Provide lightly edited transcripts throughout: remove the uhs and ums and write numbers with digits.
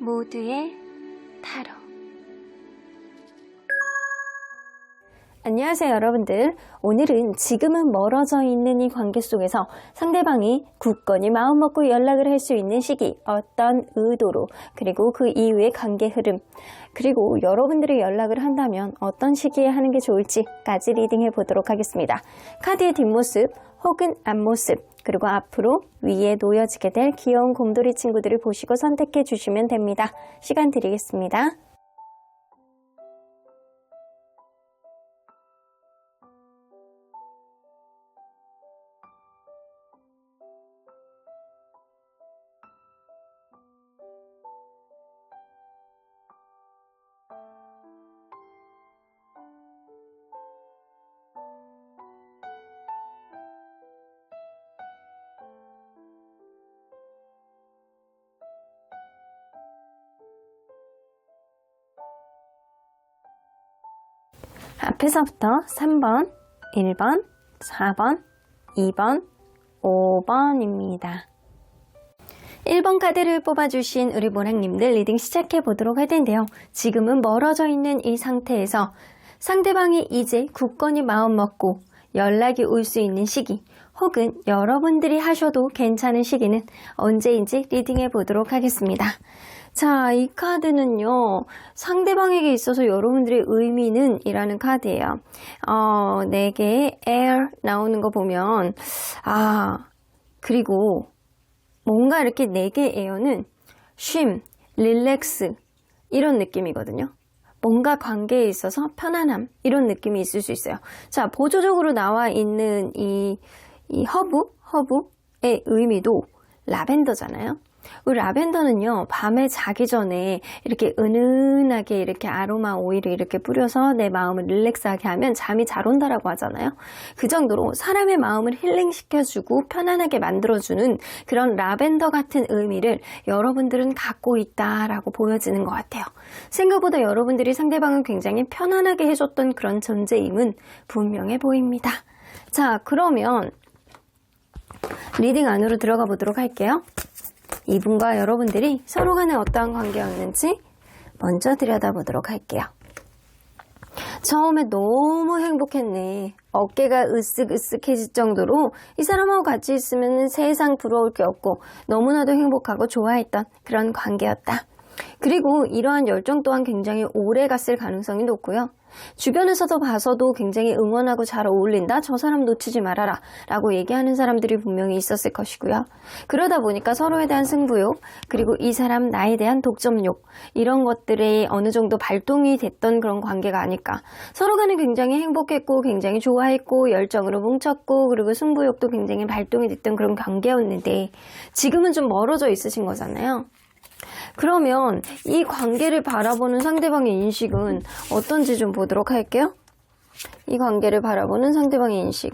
모두의 타로. 안녕하세요 여러분들. 오늘은 지금은 멀어져 있는 이 관계 속에서 상대방이 굳건히 마음먹고 연락을 할 수 있는 시기, 어떤 의도로, 그리고 그 이후의 관계 흐름, 그리고 여러분들이 연락을 한다면 어떤 시기에 하는 게 좋을지까지 리딩해 보도록 하겠습니다. 카드의 뒷모습 혹은 앞모습, 그리고 앞으로 위에 놓여지게 될 귀여운 곰돌이 친구들을 보시고 선택해 주시면 됩니다. 시간 드리겠습니다. 앞에서부터 3번, 1번, 4번, 2번, 5번입니다. 1번 카드를 뽑아주신 우리 모랑님들 리딩 시작해 보도록 할 텐데요. 지금은 멀어져 있는 이 상태에서 상대방이 이제 굳건히 마음먹고 연락이 올 수 있는 시기, 혹은 여러분들이 하셔도 괜찮은 시기는 언제인지 리딩해 보도록 하겠습니다. 자, 이 카드는요, 상대방에게 있어서 여러분들의 의미는 이라는 카드예요. 4개의 air 나오는 거 보면, 그리고 뭔가 이렇게 4개의 air는 쉼, 릴렉스, 이런 느낌이거든요. 뭔가 관계에 있어서 편안함, 이런 느낌이 있을 수 있어요. 자, 보조적으로 나와 있는 이 허브의 의미도 라벤더잖아요. 우리 라벤더는요, 밤에 자기 전에 이렇게 은은하게 이렇게 아로마 오일을 이렇게 뿌려서 내 마음을 릴렉스하게 하면 잠이 잘 온다라고 하잖아요. 그 정도로 사람의 마음을 힐링시켜주고 편안하게 만들어주는 그런 라벤더 같은 의미를 여러분들은 갖고 있다라고 보여지는 것 같아요. 생각보다 여러분들이 상대방을 굉장히 편안하게 해줬던 그런 존재임은 분명해 보입니다. 자, 그러면 리딩 안으로 들어가 보도록 할게요. 이분과 여러분들이 서로 간에 어떠한 관계였는지 먼저 들여다보도록 할게요. 처음에 너무 행복했네. 어깨가 으쓱으쓱해질 정도로 이 사람하고 같이 있으면 세상 부러울 게 없고 너무나도 행복하고 좋아했던 그런 관계였다. 그리고 이러한 열정 또한 굉장히 오래 갔을 가능성이 높고요. 주변에서도 봐서도 굉장히 응원하고 잘 어울린다. 저 사람 놓치지 말아라 라고 얘기하는 사람들이 분명히 있었을 것이고요. 그러다 보니까 서로에 대한 승부욕, 그리고 이 사람 나에 대한 독점욕, 이런 것들이 어느 정도 발동이 됐던 그런 관계가 아닐까. 서로 간에 굉장히 행복했고 굉장히 좋아했고 열정으로 뭉쳤고 그리고 승부욕도 굉장히 발동이 됐던 그런 관계였는데 지금은 좀 멀어져 있으신 거잖아요. 그러면 이 관계를 바라보는 상대방의 인식은 어떤지 좀 보도록 할게요. 이 관계를 바라보는 상대방의 인식.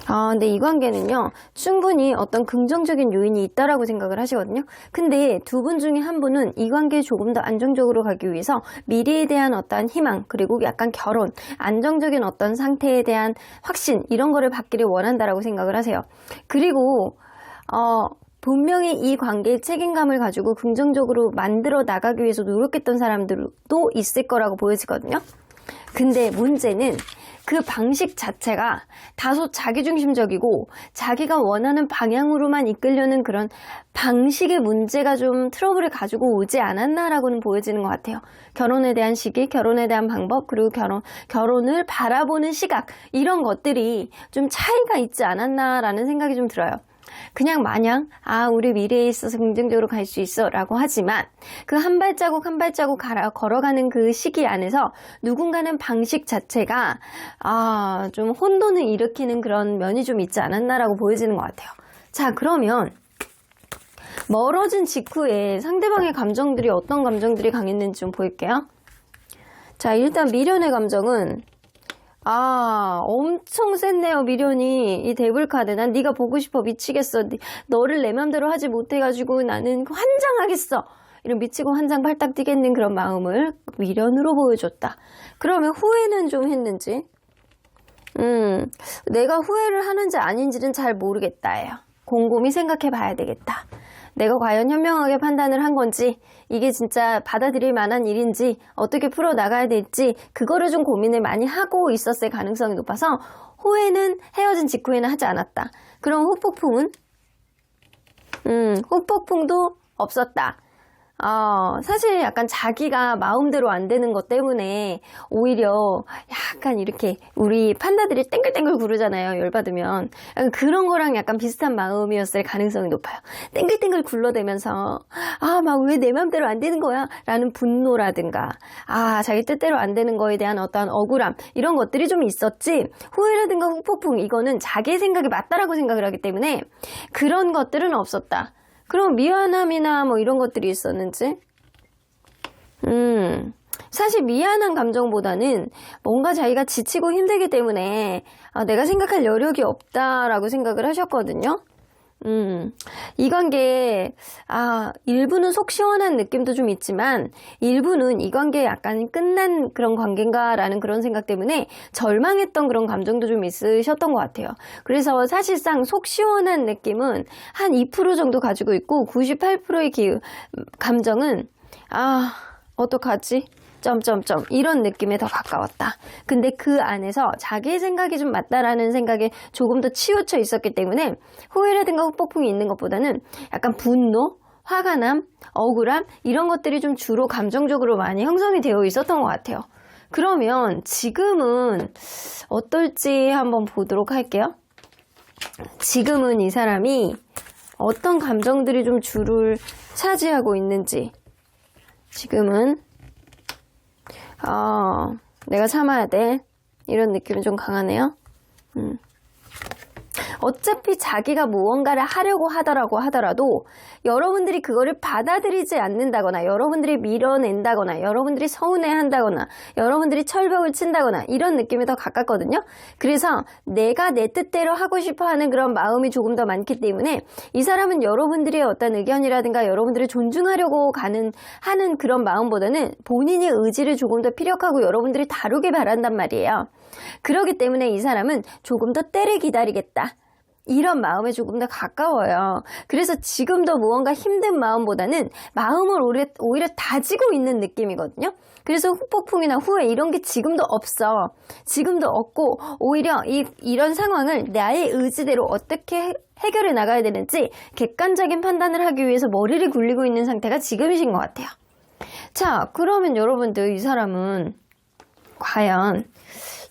근데 이 관계는요, 충분히 어떤 긍정적인 요인이 있다라고 생각을 하시거든요. 근데 두 분 중에 한 분은 이 관계에 조금 더 안정적으로 가기 위해서 미래에 대한 어떠한 희망, 그리고 약간 결혼, 안정적인 어떤 상태에 대한 확신, 이런 거를 받기를 원한다라고 생각을 하세요. 그리고, 분명히 이 관계의 책임감을 가지고 긍정적으로 만들어 나가기 위해서 노력했던 사람들도 있을 거라고 보여지거든요. 근데 문제는 그 방식 자체가 다소 자기중심적이고 자기가 원하는 방향으로만 이끌려는 그런 방식의 문제가 좀 트러블을 가지고 오지 않았나라고는 보여지는 것 같아요. 결혼에 대한 시기, 결혼에 대한 방법, 그리고 결혼을 바라보는 시각, 이런 것들이 좀 차이가 있지 않았나라는 생각이 좀 들어요. 그냥 마냥 우리 미래에 있어서 긍정적으로 갈 수 있어 라고 하지만 그 한 발자국 한 발자국 걸어가는 그 시기 안에서 누군가는 방식 자체가 좀 혼돈을 일으키는 그런 면이 좀 있지 않았나라고 보여지는 것 같아요. 자, 그러면 멀어진 직후에 상대방의 감정들이 어떤 감정들이 강했는지 좀 볼게요. 자, 일단 미련의 감정은 엄청 셌네요. 미련이. 이 데블카드. 난 네가 보고 싶어. 미치겠어. 너를 내 맘대로 하지 못해가지고 나는 환장하겠어. 이런 미치고 환장 발딱 뛰겠는 그런 마음을 미련으로 보여줬다. 그러면 후회는 좀 했는지? 내가 후회를 하는지 아닌지는 잘 모르겠다예요. 곰곰이 생각해 봐야 되겠다. 내가 과연 현명하게 판단을 한 건지, 이게 진짜 받아들일 만한 일인지, 어떻게 풀어나가야 될지, 그거를 좀 고민을 많이 하고 있었을 가능성이 높아서 후회는 헤어진 직후에는 하지 않았다. 그럼 후폭풍은? 후폭풍도 없었다. 사실 약간 자기가 마음대로 안 되는 것 때문에 오히려 약간 이렇게 우리 판다들이 땡글땡글 구르잖아요. 열받으면. 약간 그런 거랑 약간 비슷한 마음이었을 가능성이 높아요. 땡글땡글 굴러대면서 막 왜 내 마음대로 안 되는 거야? 라는 분노라든가 자기 뜻대로 안 되는 거에 대한 어떤 억울함 이런 것들이 좀 있었지, 후회라든가 후폭풍 이거는 자기의 생각이 맞다라고 생각을 하기 때문에 그런 것들은 없었다. 그럼 미안함이나 뭐 이런 것들이 있었는지? 사실 미안한 감정보다는 뭔가 자기가 지치고 힘들기 때문에 내가 생각할 여력이 없다라고 생각을 하셨거든요. 이 관계에 일부는 속 시원한 느낌도 좀 있지만 일부는 이 관계에 약간 끝난 그런 관계인가라는 그런 생각 때문에 절망했던 그런 감정도 좀 있으셨던 것 같아요. 그래서 사실상 속 시원한 느낌은 한 2% 정도 가지고 있고 98%의 감정은 어떡하지? 점점점 이런 느낌에 더 가까웠다. 근데 그 안에서 자기의 생각이 좀 맞다라는 생각에 조금 더 치우쳐 있었기 때문에 후회라든가 후폭풍이 있는 것보다는 약간 분노, 화가 남, 억울함 이런 것들이 좀 주로 감정적으로 많이 형성이 되어 있었던 것 같아요. 그러면 지금은 어떨지 한번 보도록 할게요. 지금은 이 사람이 어떤 감정들이 좀 주를 차지하고 있는지, 지금은 내가 참아야 돼 이런 느낌이 좀 강하네요. 어차피 자기가 무언가를 하려고 하더라도 여러분들이 그거를 받아들이지 않는다거나 여러분들이 밀어낸다거나 여러분들이 서운해한다거나 여러분들이 철벽을 친다거나 이런 느낌이 더 가깝거든요. 그래서 내가 내 뜻대로 하고 싶어하는 그런 마음이 조금 더 많기 때문에 이 사람은 여러분들의 어떤 의견이라든가 여러분들을 존중하려고 하는 그런 마음보다는 본인의 의지를 조금 더 피력하고 여러분들이 다루길 바란단 말이에요. 그렇기 때문에 이 사람은 조금 더 때를 기다리겠다. 이런 마음에 조금 더 가까워요. 그래서 지금도 무언가 힘든 마음보다는 마음을 오히려 다지고 있는 느낌이거든요. 그래서 후폭풍이나 후회 이런 게 지금도 없어. 지금도 없고 오히려 이런 상황을 나의 의지대로 어떻게 해결해 나가야 되는지 객관적인 판단을 하기 위해서 머리를 굴리고 있는 상태가 지금이신 것 같아요. 자, 그러면 여러분들 이 사람은 과연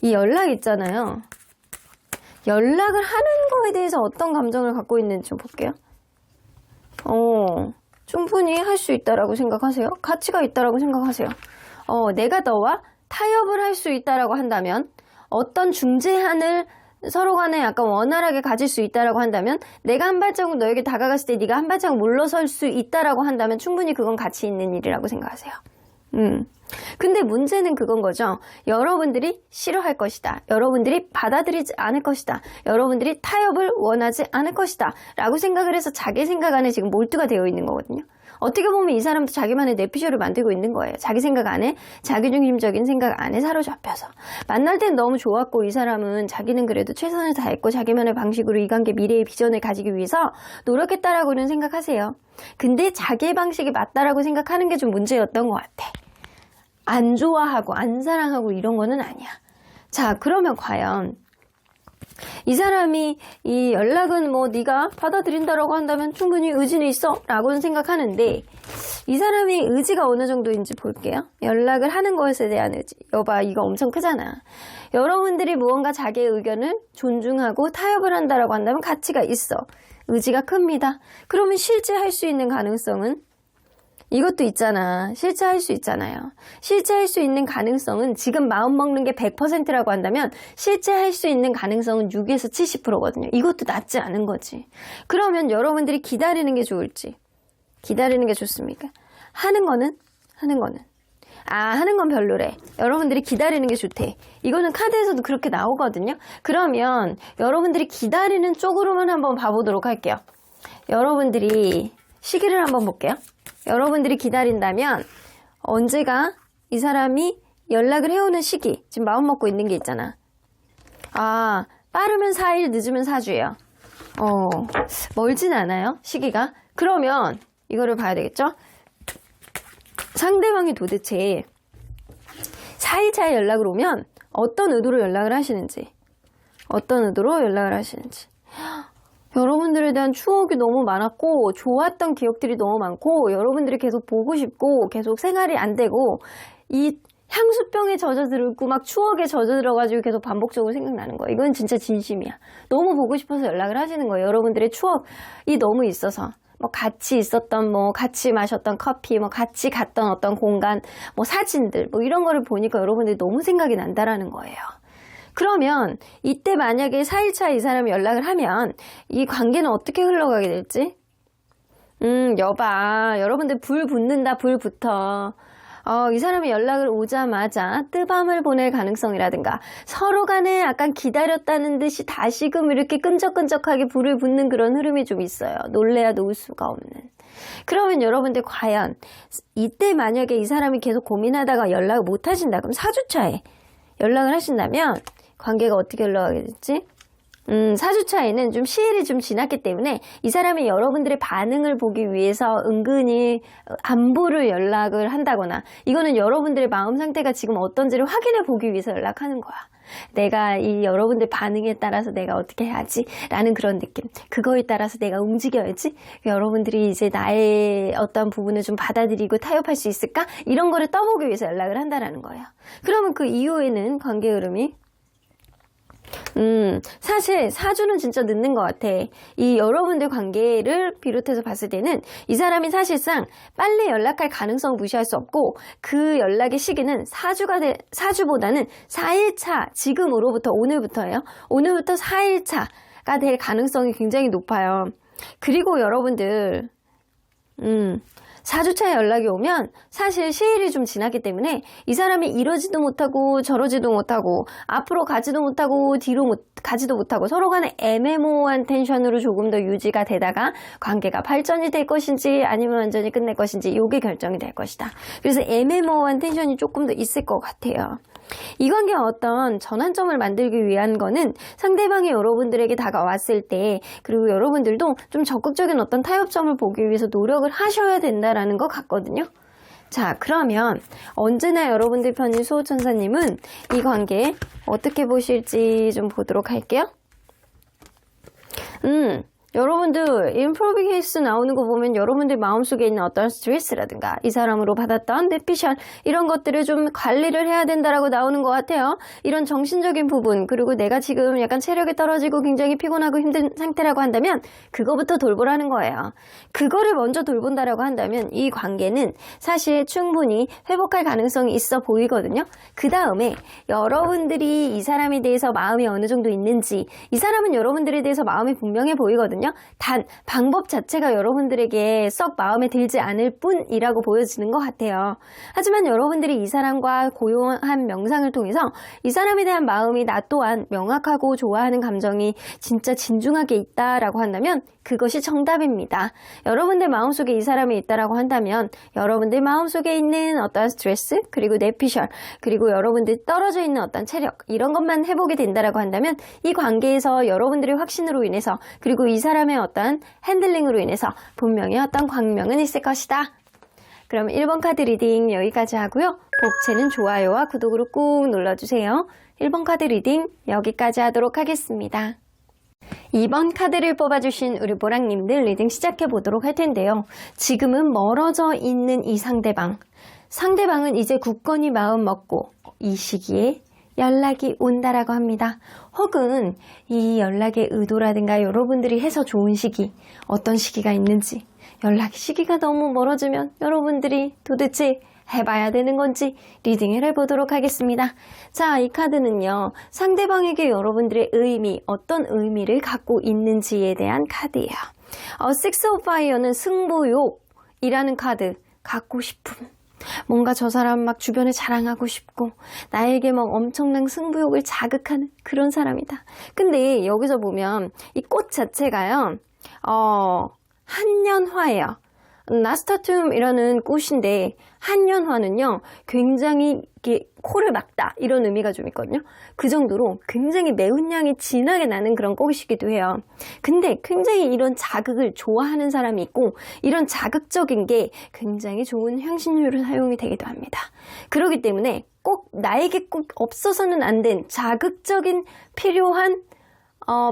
이 연락 있잖아요. 연락을 하는 거에 대해서 어떤 감정을 갖고 있는지 좀 볼게요. 충분히 할 수 있다라고 생각하세요? 가치가 있다라고 생각하세요? 내가 너와 타협을 할 수 있다라고 한다면, 어떤 중재안을 서로 간에 약간 원활하게 가질 수 있다라고 한다면, 내가 한 발자국 너에게 다가갔을 때 네가 한 발자국 물러설 수 있다라고 한다면 충분히 그건 가치 있는 일이라고 생각하세요. 근데 문제는 그건 거죠. 여러분들이 싫어할 것이다. 여러분들이 받아들이지 않을 것이다. 여러분들이 타협을 원하지 않을 것이다. 라고 생각을 해서 자기 생각 안에 지금 몰두가 되어 있는 거거든요. 어떻게 보면 이 사람도 자기만의 내피셜을 만들고 있는 거예요. 자기 생각 안에, 자기중심적인 생각 안에 사로잡혀서. 만날 땐 너무 좋았고 이 사람은 자기는 그래도 최선을 다했고 자기만의 방식으로 이 관계 미래의 비전을 가지기 위해서 노력했다라고는 생각하세요. 근데 자기의 방식이 맞다라고 생각하는 게 좀 문제였던 것 같아. 안 좋아하고 안 사랑하고 이런 거는 아니야. 자, 그러면 과연 이 사람이 이 연락은 뭐 네가 받아들인다라고 한다면 충분히 의지는 있어 라고는 생각하는데, 이 사람의 의지가 어느 정도인지 볼게요. 연락을 하는 것에 대한 의지. 여봐, 이거 엄청 크잖아. 여러분들이 무언가 자기의 의견을 존중하고 타협을 한다라고 한다면 가치가 있어. 의지가 큽니다. 그러면 실제 할 수 있는 가능성은? 이것도 있잖아. 실제 할 수 있잖아요. 실제 할 수 있는 가능성은 지금 마음 먹는 게 100%라고 한다면 실제 할 수 있는 가능성은 6에서 70%거든요. 이것도 낮지 않은 거지. 그러면 여러분들이 기다리는 게 좋을지, 기다리는 게 좋습니까? 하는 거는 하는 건 별로래. 여러분들이 기다리는 게 좋대. 이거는 카드에서도 그렇게 나오거든요. 그러면 여러분들이 기다리는 쪽으로만 한번 봐보도록 할게요. 여러분들이 시기를 한번 볼게요. 여러분들이 기다린다면 언제가 이 사람이 연락을 해오는 시기, 지금 마음 먹고 있는 게 있잖아. 빠르면 4일, 늦으면 4주예요. 멀진 않아요, 시기가. 그러면 이거를 봐야 되겠죠? 상대방이 도대체 4일차에 연락을 오면 어떤 의도로 연락을 하시는지, 여러분들에 대한 추억이 너무 많았고 좋았던 기억들이 너무 많고 여러분들이 계속 보고 싶고 계속 생활이 안 되고 이 향수병에 젖어들고 막 추억에 젖어들어가지고 계속 반복적으로 생각나는 거예요. 이건 진짜 진심이야. 너무 보고 싶어서 연락을 하시는 거예요. 여러분들의 추억이 너무 있어서. 뭐 같이 있었던 뭐 같이 마셨던 커피, 뭐 같이 갔던 어떤 공간, 뭐 사진들, 뭐 이런 거를 보니까 여러분들이 너무 생각이 난다라는 거예요. 그러면 이때 만약에 4일차 이 사람이 연락을 하면 이 관계는 어떻게 흘러가게 될지? 여봐. 여러분들 불 붙는다, 불 붙어. 이 사람이 연락을 오자마자 뜨밤을 보낼 가능성이라든가 서로 간에 약간 기다렸다는 듯이 다시금 이렇게 끈적끈적하게 불을 붙는 그런 흐름이 좀 있어요. 놀래야 놓을 수가 없는. 그러면 여러분들 과연 이때 만약에 이 사람이 계속 고민하다가 연락을 못 하신다. 그럼 4주차에 연락을 하신다면 관계가 어떻게 흘러가게 될지? 4주차에는 좀 시일이 좀 지났기 때문에 이 사람이 여러분들의 반응을 보기 위해서 은근히 안부를 연락을 한다거나 이거는 여러분들의 마음 상태가 지금 어떤지를 확인해 보기 위해서 연락하는 거야. 내가 이 여러분들 반응에 따라서 내가 어떻게 해야지 라는 그런 느낌. 그거에 따라서 내가 움직여야지. 여러분들이 이제 나의 어떤 부분을 좀 받아들이고 타협할 수 있을까? 이런 거를 떠보기 위해서 연락을 한다라는 거예요. 그러면 그 이후에는 관계 흐름이 사실 4주는 진짜 늦는 것 같아. 이 여러분들 관계를 비롯해서 봤을 때는 이 사람이 사실상 빨리 연락할 가능성을 무시할 수 없고 그 연락의 시기는 4주보다는 4일차, 지금으로부터 오늘부터예요. 오늘부터 4일차가 될 가능성이 굉장히 높아요. 그리고 여러분들 4주차에 연락이 오면 사실 시일이 좀 지났기 때문에 이 사람이 이러지도 못하고 저러지도 못하고 앞으로 가지도 못하고 뒤로 가지도 못하고 서로 간에 애매모호한 텐션으로 조금 더 유지가 되다가 관계가 발전이 될 것인지 아니면 완전히 끝낼 것인지 이게 결정이 될 것이다. 그래서 애매모호한 텐션이 조금 더 있을 것 같아요. 이 관계의 어떤 전환점을 만들기 위한 거는 상대방이 여러분들에게 다가왔을 때 그리고 여러분들도 좀 적극적인 어떤 타협점을 보기 위해서 노력을 하셔야 된다라는 것 같거든요. 자, 그러면 언제나 여러분들 편인 수호천사님은 이 관계 어떻게 보실지 좀 보도록 할게요. 여러분들 인프로빙 케이스 나오는 거 보면 여러분들 마음속에 있는 어떤 스트레스라든가 이 사람으로 받았던 뇌피셜 이런 것들을 좀 관리를 해야 된다라고 나오는 것 같아요. 이런 정신적인 부분 그리고 내가 지금 약간 체력이 떨어지고 굉장히 피곤하고 힘든 상태라고 한다면 그거부터 돌보라는 거예요. 그거를 먼저 돌본다라고 한다면 이 관계는 사실 충분히 회복할 가능성이 있어 보이거든요. 그 다음에 여러분들이 이 사람에 대해서 마음이 어느 정도 있는지 이 사람은 여러분들에 대해서 마음이 분명해 보이거든요. 단 방법 자체가 여러분들에게 썩 마음에 들지 않을 뿐이라고 보여지는 것 같아요. 하지만 여러분들이 이 사람과 고요한 명상을 통해서 이 사람에 대한 마음이 나 또한 명확하고 좋아하는 감정이 진짜 진중하게 있다라고 한다면 그것이 정답입니다. 여러분들 마음속에 이 사람이 있다라고 한다면 여러분들 마음속에 있는 어떤 스트레스 그리고 뇌피셜 그리고 여러분들 떨어져 있는 어떤 체력 이런 것만 회복이 된다라고 한다면 이 관계에서 여러분들의 확신으로 인해서 그리고 이 사람의 어떤 핸들링으로 인해서 분명히 어떤 광명은 있을 것이다. 그럼 1번 카드 리딩 여기까지 하고요. 복채는 좋아요와 구독으로 꾹 눌러주세요. 1번 카드 리딩 여기까지 하도록 하겠습니다. 2번 카드를 뽑아주신 우리 보랑님들 리딩 시작해 보도록 할 텐데요. 지금은 멀어져 있는 이 상대방은 이제 굳건히 마음 먹고 이 시기에 연락이 온다라고 합니다. 혹은 이 연락의 의도라든가 여러분들이 해서 좋은 시기, 어떤 시기가 있는지 연락 시기가 너무 멀어지면 여러분들이 도대체 해봐야 되는 건지 리딩을 해보도록 하겠습니다. 자, 이 카드는요. 상대방에게 여러분들의 의미, 어떤 의미를 갖고 있는지에 대한 카드예요. Six of Fire는 승부욕이라는 카드, 갖고 싶음. 뭔가 저 사람 막 주변에 자랑하고 싶고 나에게 막 엄청난 승부욕을 자극하는 그런 사람이다. 근데 여기서 보면 이 꽃 자체가요. 한년화예요. 나스타툼이라는 꽃인데 한연화는요 굉장히 이렇게 코를 막다 이런 의미가 좀 있거든요. 그 정도로 굉장히 매운 향이 진하게 나는 그런 꽃이기도 해요. 근데 굉장히 이런 자극을 좋아하는 사람이 있고 이런 자극적인 게 굉장히 좋은 향신료로 사용이 되기도 합니다. 그렇기 때문에 꼭 나에게 꼭 없어서는 안 된 자극적인 필요한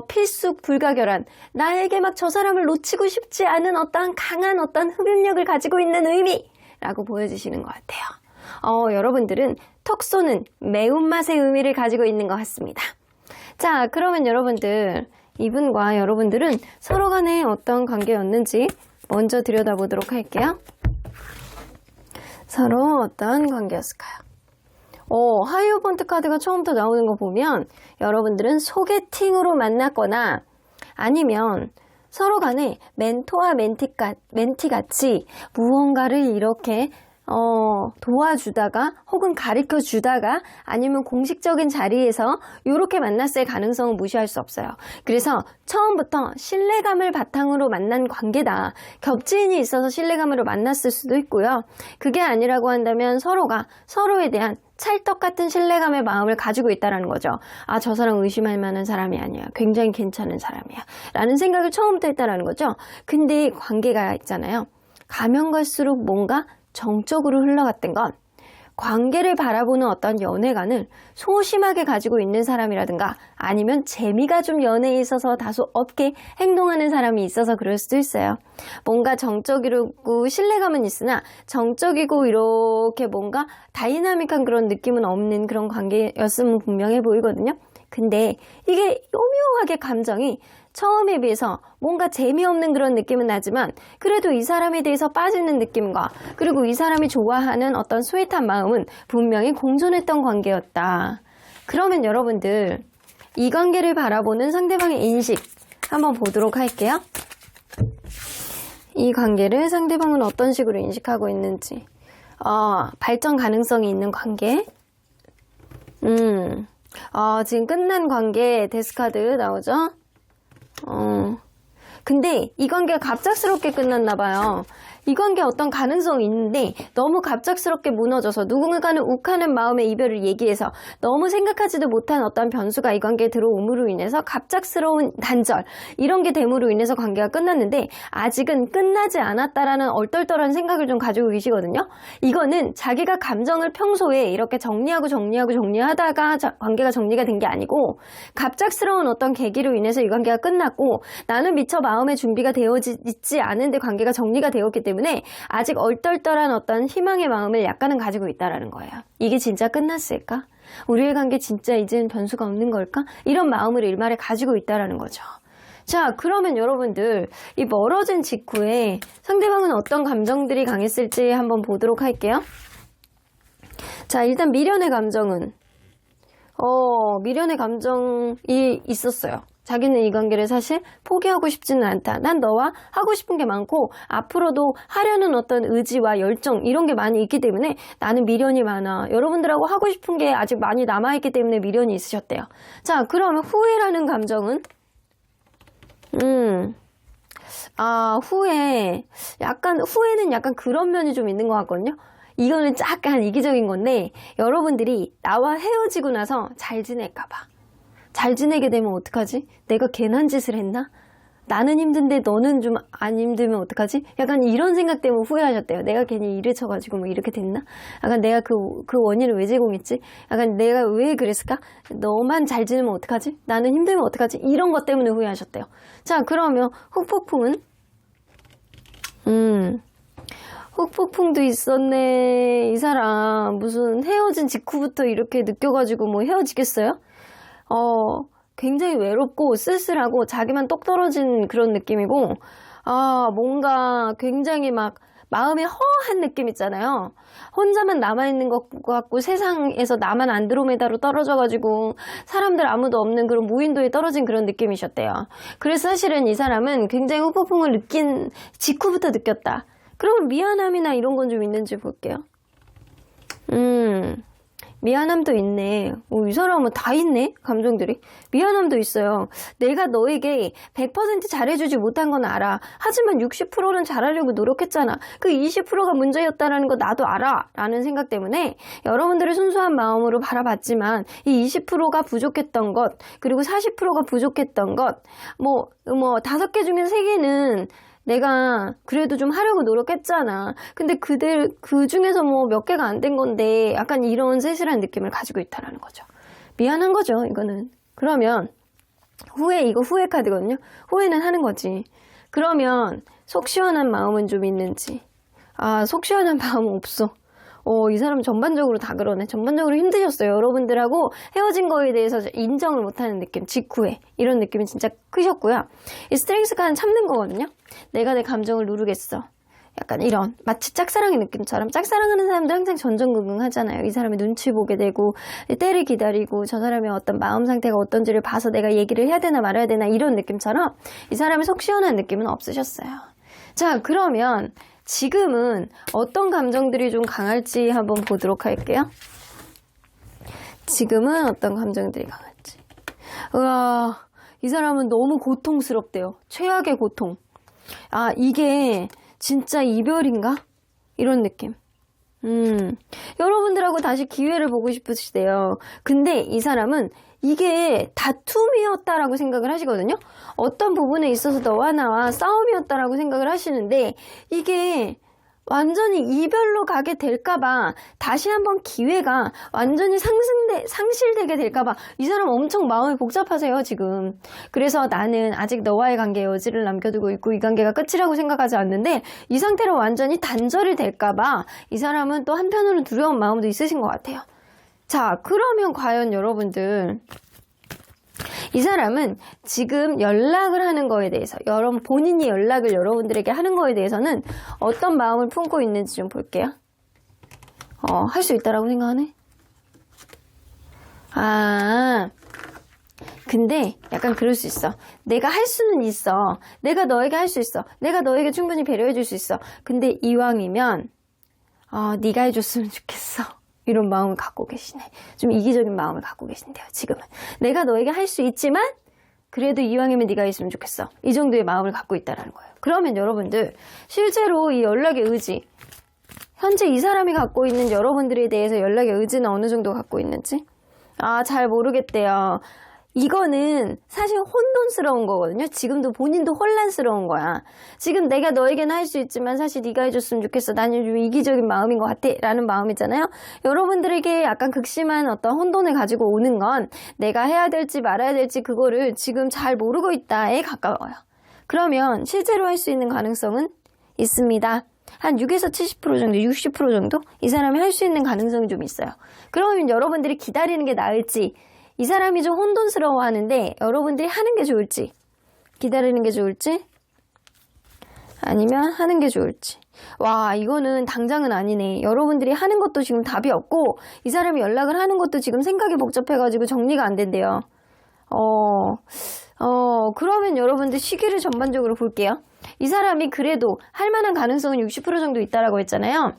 필수 불가결한 나에게 막 저 사람을 놓치고 싶지 않은 어떠한 강한 어떤 흡입력을 가지고 있는 의미라고 보여주시는 것 같아요. 여러분들은 톡 쏘는 매운맛의 의미를 가지고 있는 것 같습니다. 자, 그러면 여러분들 이분과 여러분들은 서로 간에 어떤 관계였는지 먼저 들여다보도록 할게요. 서로 어떤 관계였을까요? 하이어번트 카드가 처음부터 나오는 거 보면 여러분들은 소개팅으로 만났거나 아니면 서로 간에 멘토와 멘티 같이 무언가를 이렇게 도와주다가 혹은 가르쳐 주다가 아니면 공식적인 자리에서 이렇게 만났을 가능성은 무시할 수 없어요. 그래서 처음부터 신뢰감을 바탕으로 만난 관계다. 겹지인이 있어서 신뢰감으로 만났을 수도 있고요. 그게 아니라고 한다면 서로가 서로에 대한 찰떡 같은 신뢰감의 마음을 가지고 있다는 거죠. 아, 저 사람 의심할 만한 사람이 아니야. 굉장히 괜찮은 사람이야. 라는 생각을 처음부터 했다는 거죠. 근데 관계가 있잖아요. 가면 갈수록 뭔가 정적으로 흘러갔던 건 관계를 바라보는 어떤 연애관을 소심하게 가지고 있는 사람이라든가 아니면 재미가 좀 연애에 있어서 다소 없게 행동하는 사람이 있어서 그럴 수도 있어요. 뭔가 정적이고 신뢰감은 있으나 정적이고 이렇게 뭔가 다이나믹한 그런 느낌은 없는 그런 관계였으면 분명해 보이거든요. 근데 이게 오묘하게 감정이 처음에 비해서 뭔가 재미없는 그런 느낌은 나지만 그래도 이 사람에 대해서 빠지는 느낌과 그리고 이 사람이 좋아하는 어떤 스윗한 마음은 분명히 공존했던 관계였다. 그러면 여러분들 이 관계를 바라보는 상대방의 인식 한번 보도록 할게요. 이 관계를 상대방은 어떤 식으로 인식하고 있는지 발전 가능성이 있는 관계 지금 끝난 관계 데스카드 나오죠? 근데 이 관계가 갑작스럽게 끝났나 봐요. 이 관계 어떤 가능성이 있는데 너무 갑작스럽게 무너져서 누군가는 욱하는 마음의 이별을 얘기해서 너무 생각하지도 못한 어떤 변수가 이 관계에 들어옴으로 인해서 갑작스러운 단절 이런 게 됨으로 인해서 관계가 끝났는데 아직은 끝나지 않았다라는 얼떨떨한 생각을 좀 가지고 계시거든요. 이거는 자기가 감정을 평소에 이렇게 정리하다가 관계가 정리가 된 게 아니고 갑작스러운 어떤 계기로 인해서 이 관계가 끝났고 나는 미처 마음의 준비가 되어지지 않은데 관계가 정리가 되었기 때문에 아직 얼떨떨한 어떤 희망의 마음을 약간은 가지고 있다라는 거예요. 이게 진짜 끝났을까? 우리의 관계 진짜 이제는 변수가 없는 걸까? 이런 마음을 일말에 가지고 있다라는 거죠. 자, 그러면 여러분들 이 멀어진 직후에 상대방은 어떤 감정들이 강했을지 한번 보도록 할게요. 자, 일단 미련의 감정은 미련의 감정이 있었어요. 자기는 이 관계를 사실 포기하고 싶지는 않다. 난 너와 하고 싶은 게 많고 앞으로도 하려는 어떤 의지와 열정 이런 게 많이 있기 때문에 나는 미련이 많아. 여러분들하고 하고 싶은 게 아직 많이 남아있기 때문에 미련이 있으셨대요. 자, 그러면 후회라는 감정은 후회는 약간 그런 면이 좀 있는 것 같거든요. 이거는 약간 이기적인 건데 여러분들이 나와 헤어지고 나서 잘 지낼까봐. 잘 지내게 되면 어떡하지? 내가 괜한 짓을 했나? 나는 힘든데 너는 좀 안 힘들면 어떡하지? 약간 이런 생각 때문에 후회하셨대요. 내가 괜히 일을 쳐가지고 뭐 이렇게 됐나? 약간 내가 그 원인을 왜 제공했지? 약간 내가 왜 그랬을까? 너만 잘 지내면 어떡하지? 나는 힘들면 어떡하지? 이런 것 때문에 후회하셨대요. 자, 그러면 훅폭풍은? 훅폭풍도 있었네. 이 사람 무슨 헤어진 직후부터 이렇게 느껴가지고 뭐 헤어지겠어요? 굉장히 외롭고 쓸쓸하고 자기만 똑 떨어진 그런 느낌이고, 뭔가 굉장히 막 마음에 허한 느낌 있잖아요. 혼자만 남아있는 것 같고 세상에서 나만 안드로메다로 떨어져가지고 사람들 아무도 없는 그런 무인도에 떨어진 그런 느낌이셨대요. 그래서 사실은 이 사람은 굉장히 후폭풍을 느낀 직후부터 느꼈다. 그러면 미안함이나 이런 건 좀 있는지 볼게요. 미안함도 있네. 이 사람은 다 있네, 감정들이. 미안함도 있어요. 내가 너에게 100% 잘해주지 못한 건 알아. 하지만 60%는 잘하려고 노력했잖아. 그 20%가 문제였다는 거 나도 알아. 라는 생각 때문에 여러분들의 순수한 마음으로 바라봤지만 이 20%가 부족했던 것, 그리고 40%가 부족했던 것, 5개 중에 3개는 내가 그래도 좀 하려고 노력했잖아. 근데 그 중에서 몇 개가 안 된 건데 약간 이런 세실한 느낌을 가지고 있다라는 거죠. 미안한 거죠, 이거는. 그러면 이거 후회 카드거든요. 후회는 하는 거지. 그러면 속 시원한 마음은 좀 있는지. 속 시원한 마음은 없어. 이 사람 전반적으로 다 그러네. 전반적으로 힘드셨어요. 여러분들하고 헤어진 거에 대해서 인정을 못하는 느낌, 직후에 이런 느낌이 진짜 크셨고요. 이 스트렝스 카드는 참는 거거든요. 내가 내 감정을 누르겠어. 약간 이런 마치 짝사랑의 느낌처럼. 짝사랑하는 사람들 항상 전전긍긍하잖아요. 이 사람의 눈치 보게 되고 때를 기다리고 저 사람의 어떤 마음 상태가 어떤지를 봐서 내가 얘기를 해야 되나 말아야 되나 이런 느낌처럼 이 사람의 속 시원한 느낌은 없으셨어요. 자, 그러면 지금은 어떤 감정들이 좀 강할지 한번 보도록 할게요. 지금은 어떤 감정들이 강할지. 우와, 이 사람은 너무 고통스럽대요. 최악의 고통. 이게 진짜 이별인가? 이런 느낌. 여러분들하고 다시 기회를 보고 싶으시대요. 근데 이 사람은 이게 다툼이었다라고 생각을 하시거든요. 어떤 부분에 있어서 너와 나와 싸움이었다라고 생각을 하시는데 이게 완전히 이별로 가게 될까봐 다시 한번 기회가 완전히 상실되게 될까봐 이 사람 엄청 마음이 복잡하세요, 지금. 그래서 나는 아직 너와의 관계에 여지를 남겨두고 있고 이 관계가 끝이라고 생각하지 않는데 이 상태로 완전히 단절이 될까봐 이 사람은 또 한편으로는 두려운 마음도 있으신 것 같아요. 자, 그러면 과연 여러분들 이 사람은 지금 연락을 하는 거에 대해서 본인이 연락을 여러분들에게 하는 거에 대해서는 어떤 마음을 품고 있는지 좀 볼게요. 할 수 있다라고 생각하네? 근데 약간 그럴 수 있어. 내가 할 수는 있어. 내가 너에게 할 수 있어. 내가 너에게 충분히 배려해 줄 수 있어. 근데 이왕이면 네가 해줬으면 좋겠어. 이런 마음을 갖고 계시네. 좀 이기적인 마음을 갖고 계신데요, 지금은. 내가 너에게 할 수 있지만 그래도 이왕이면 네가 있으면 좋겠어. 이 정도의 마음을 갖고 있다는 거예요. 그러면 여러분들 실제로 이 연락의 의지, 현재 이 사람이 갖고 있는 여러분들에 대해서 연락의 의지는 어느 정도 갖고 있는지? 잘 모르겠대요. 이거는 사실 혼돈스러운 거거든요. 지금도 본인도 혼란스러운 거야. 지금 내가 너에게는 할 수 있지만 사실 네가 해줬으면 좋겠어. 나는 좀 이기적인 마음인 것 같아. 라는 마음이잖아요. 여러분들에게 약간 극심한 어떤 혼돈을 가지고 오는 건 내가 해야 될지 말아야 될지 그거를 지금 잘 모르고 있다에 가까워요. 그러면 실제로 할 수 있는 가능성은 있습니다. 한 6에서 70% 정도, 60% 정도? 이 사람이 할 수 있는 가능성이 좀 있어요. 그러면 여러분들이 기다리는 게 나을지, 이 사람이 좀 혼돈스러워 하는데 여러분들이 하는 게 좋을지, 기다리는 게 좋을지, 아니면 하는 게 좋을지. 와, 이거는 당장은 아니네. 여러분들이 하는 것도 지금 답이 없고 이 사람이 연락을 하는 것도 지금 생각이 복잡해가지고 정리가 안 된대요. 그러면 여러분들 시기를 전반적으로 볼게요. 이 사람이 그래도 할 만한 가능성은 60% 정도 있다라고 했잖아요.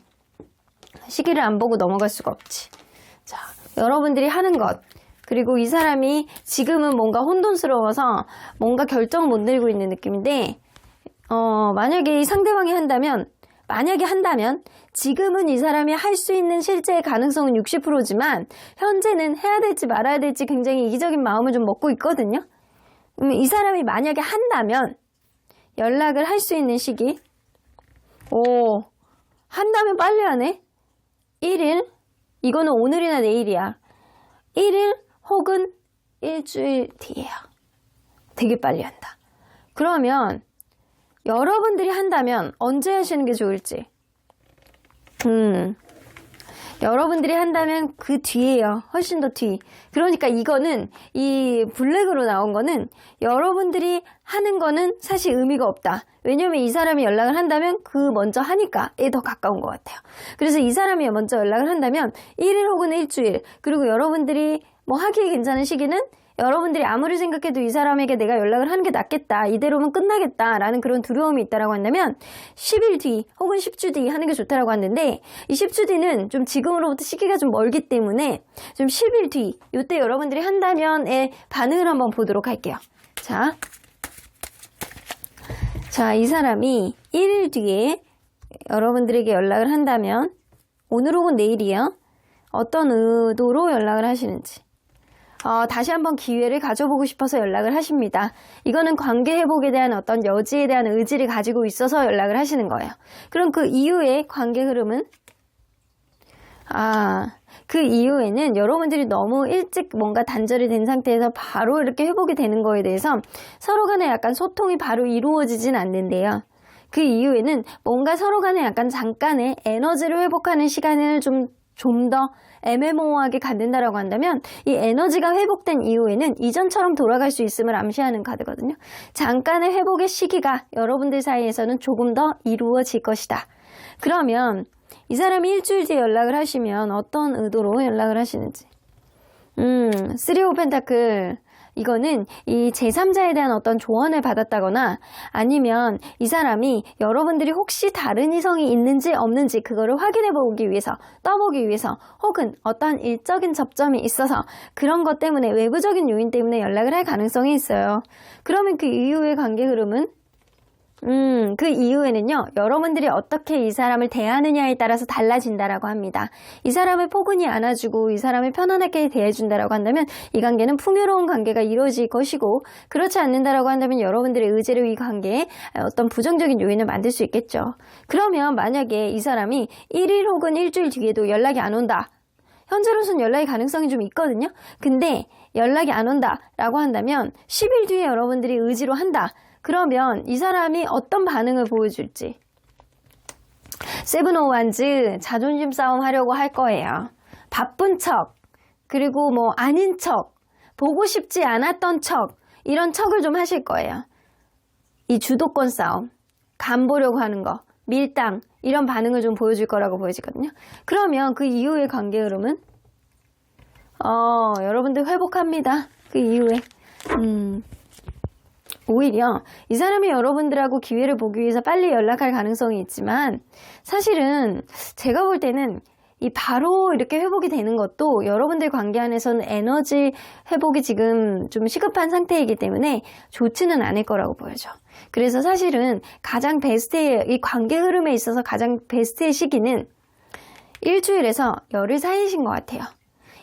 시기를 안 보고 넘어갈 수가 없지. 자, 여러분들이 하는 것, 그리고 이 사람이 지금은 뭔가 혼돈스러워서 뭔가 결정을 못 내리고 있는 느낌인데, 만약에 이 상대방이 만약에 한다면 지금은 이 사람이 할 수 있는 실제의 가능성은 60%지만 현재는 해야 될지 말아야 될지 굉장히 이기적인 마음을 좀 먹고 있거든요. 이 사람이 만약에 한다면 연락을 할 수 있는 시기, 한다면 빨리 하네. 1일, 이거는 오늘이나 내일이야. 1일 혹은 일주일 뒤에야. 되게 빨리 한다. 그러면 여러분들이 한다면 언제 하시는 게 좋을지. 여러분들이 한다면 그 뒤에요. 훨씬 더 뒤. 그러니까 이거는 이 블랙으로 나온 거는 여러분들이 하는 거는 사실 의미가 없다. 왜냐면 이 사람이 연락을 한다면 그 먼저 하니까에 더 가까운 것 같아요. 그래서 이 사람이 먼저 연락을 한다면 1일 혹은 일주일, 그리고 여러분들이 뭐 하기에 괜찮은 시기는 여러분들이 아무리 생각해도 이 사람에게 내가 연락을 하는 게 낫겠다, 이대로면 끝나겠다라는 그런 두려움이 있다라고 한다면 10일 뒤 혹은 10주 뒤 하는 게 좋다라고 하는데, 이 10주 뒤는 좀 지금으로부터 시기가 좀 멀기 때문에 좀 10일 뒤, 이때 여러분들이 한다면의 반응을 한번 보도록 할게요. 자, 이 사람이 1일 뒤에 여러분들에게 연락을 한다면, 오늘 혹은 내일이요, 어떤 의도로 연락을 하시는지, 다시 한번 기회를 가져보고 싶어서 연락을 하십니다. 이거는 관계 회복에 대한 어떤 여지에 대한 의지를 가지고 있어서 연락을 하시는 거예요. 그럼 그 이후의 관계 흐름은, 그 이후에는 여러분들이 너무 일찍 뭔가 단절이 된 상태에서 바로 이렇게 회복이 되는 거에 대해서 서로 간에 약간 소통이 바로 이루어지진 않는데요. 그 이후에는 뭔가 서로 간에 약간 잠깐의 에너지를 회복하는 시간을 좀 더 애매모호하게 갖는다라고 한다면, 이 에너지가 회복된 이후에는 이전처럼 돌아갈 수 있음을 암시하는 카드거든요. 잠깐의 회복의 시기가 여러분들 사이에서는 조금 더 이루어질 것이다. 그러면 이 사람이 일주일 뒤에 연락을 하시면 어떤 의도로 연락을 하시는지. 3 오브 펜타클, 이거는 이 제3자에 대한 어떤 조언을 받았다거나, 아니면 이 사람이 여러분들이 혹시 다른 이성이 있는지 없는지 그거를 확인해 보기 위해서, 떠보기 위해서, 혹은 어떤 일적인 접점이 있어서 그런 것 때문에, 외부적인 요인 때문에 연락을 할 가능성이 있어요. 그러면 그 이후의 관계 흐름은, 그 이후에는요, 여러분들이 어떻게 이 사람을 대하느냐에 따라서 달라진다라고 합니다. 이 사람을 포근히 안아주고 이 사람을 편안하게 대해준다라고 한다면 이 관계는 풍요로운 관계가 이루어질 것이고, 그렇지 않는다라고 한다면 여러분들의 의지로 이 관계에 어떤 부정적인 요인을 만들 수 있겠죠. 그러면 만약에 이 사람이 1일 혹은 일주일 뒤에도 연락이 안 온다, 현재로서는 연락의 가능성이 좀 있거든요. 근데 연락이 안 온다라고 한다면 10일 뒤에 여러분들이 의지로 한다, 그러면 이 사람이 어떤 반응을 보여줄지. 7 오브 원즈, 자존심 싸움 하려고 할 거예요. 바쁜 척, 그리고 뭐 아닌 척, 보고 싶지 않았던 척, 이런 척을 좀 하실 거예요. 이 주도권 싸움, 간 보려고 하는 거, 밀당, 이런 반응을 좀 보여줄 거라고 보여지거든요. 그러면 그 이후의 관계 흐름은, 여러분들 회복합니다. 그 이후에. 오히려 이 사람이 여러분들하고 기회를 보기 위해서 빨리 연락할 가능성이 있지만, 사실은 제가 볼 때는 이 바로 이렇게 회복이 되는 것도 여러분들 관계 안에서는 에너지 회복이 지금 좀 시급한 상태이기 때문에 좋지는 않을 거라고 보여져. 그래서 사실은 가장 베스트의, 이 관계 흐름에 있어서 가장 베스트의 시기는 일주일에서 열흘 사이이신 것 같아요.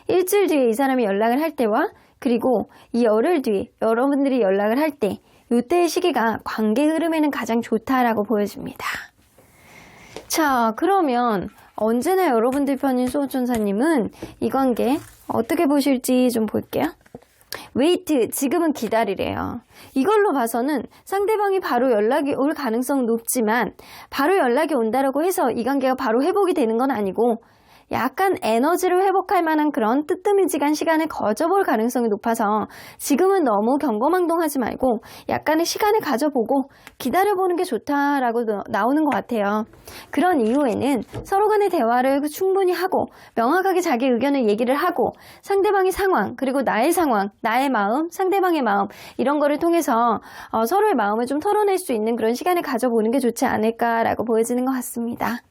일주일 뒤에 이 사람이 연락을 할 때와, 그리고 이 열흘 뒤에 여러분들이 연락을 할 때, 이때의 시기가 관계 흐름에는 가장 좋다라고 보여집니다. 자, 그러면 언제나 여러분들 편인 수호천사님은 이 관계 어떻게 보실지 좀 볼게요. 웨이트, 지금은 기다리래요. 이걸로 봐서는 상대방이 바로 연락이 올 가능성은 높지만, 바로 연락이 온다라고 해서 이 관계가 바로 회복이 되는 건 아니고, 약간 에너지를 회복할 만한 그런 뜨뜨미지간 시간을 거져볼 가능성이 높아서 지금은 너무 경거망동하지 말고 약간의 시간을 가져보고 기다려보는 게 좋다라고 나오는 것 같아요. 그런 이후에는 서로 간의 대화를 충분히 하고 명확하게 자기 의견을 얘기를 하고, 상대방의 상황, 그리고 나의 상황, 나의 마음, 상대방의 마음, 이런 거를 통해서 서로의 마음을 좀 털어낼 수 있는 그런 시간을 가져보는 게 좋지 않을까라고 보여지는 것 같습니다.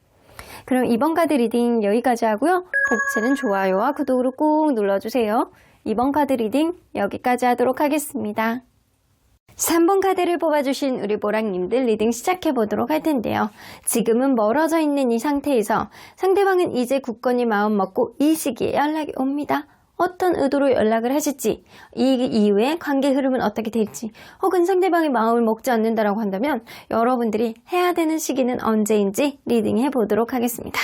그럼 이번 카드 리딩 여기까지 하고요. 복채는 좋아요와 구독으로 꾹 눌러주세요. 이번 카드 리딩 여기까지 하도록 하겠습니다. 3번 카드를 뽑아주신 우리 보랑님들 리딩 시작해보도록 할 텐데요. 지금은 멀어져 있는 이 상태에서 상대방은 이제 굳건히 마음 먹고 이 시기에 연락이 옵니다. 어떤 의도로 연락을 하실지, 이 이후에 관계 흐름은 어떻게 될지, 혹은 상대방의 마음을 먹지 않는다라고 한다면 여러분들이 해야 되는 시기는 언제인지 리딩해 보도록 하겠습니다.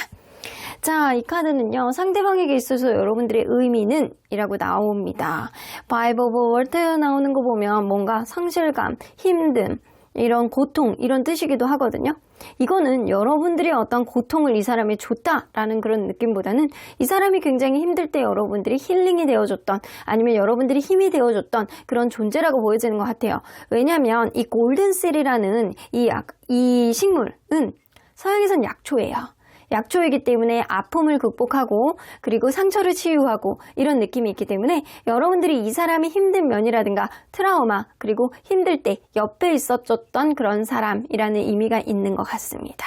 자, 이 카드는요, 상대방에게 있어서 여러분들의 의미는 이라고 나옵니다. Five of World 나오는 거 보면 뭔가 상실감, 힘듦, 이런 고통, 이런 뜻이기도 하거든요. 이거는 여러분들이 어떤 고통을 이 사람이 줬다라는 그런 느낌보다는 이 사람이 굉장히 힘들 때 여러분들이 힐링이 되어줬던, 아니면 여러분들이 힘이 되어줬던 그런 존재라고 보여지는 것 같아요. 왜냐하면 이 골든셀이라는 이 식물은 서양에선 약초예요. 약초이기 때문에 아픔을 극복하고 그리고 상처를 치유하고 이런 느낌이 있기 때문에 여러분들이 이 사람이 힘든 면이라든가 트라우마 그리고 힘들 때 옆에 있어줬던 그런 사람이라는 의미가 있는 것 같습니다.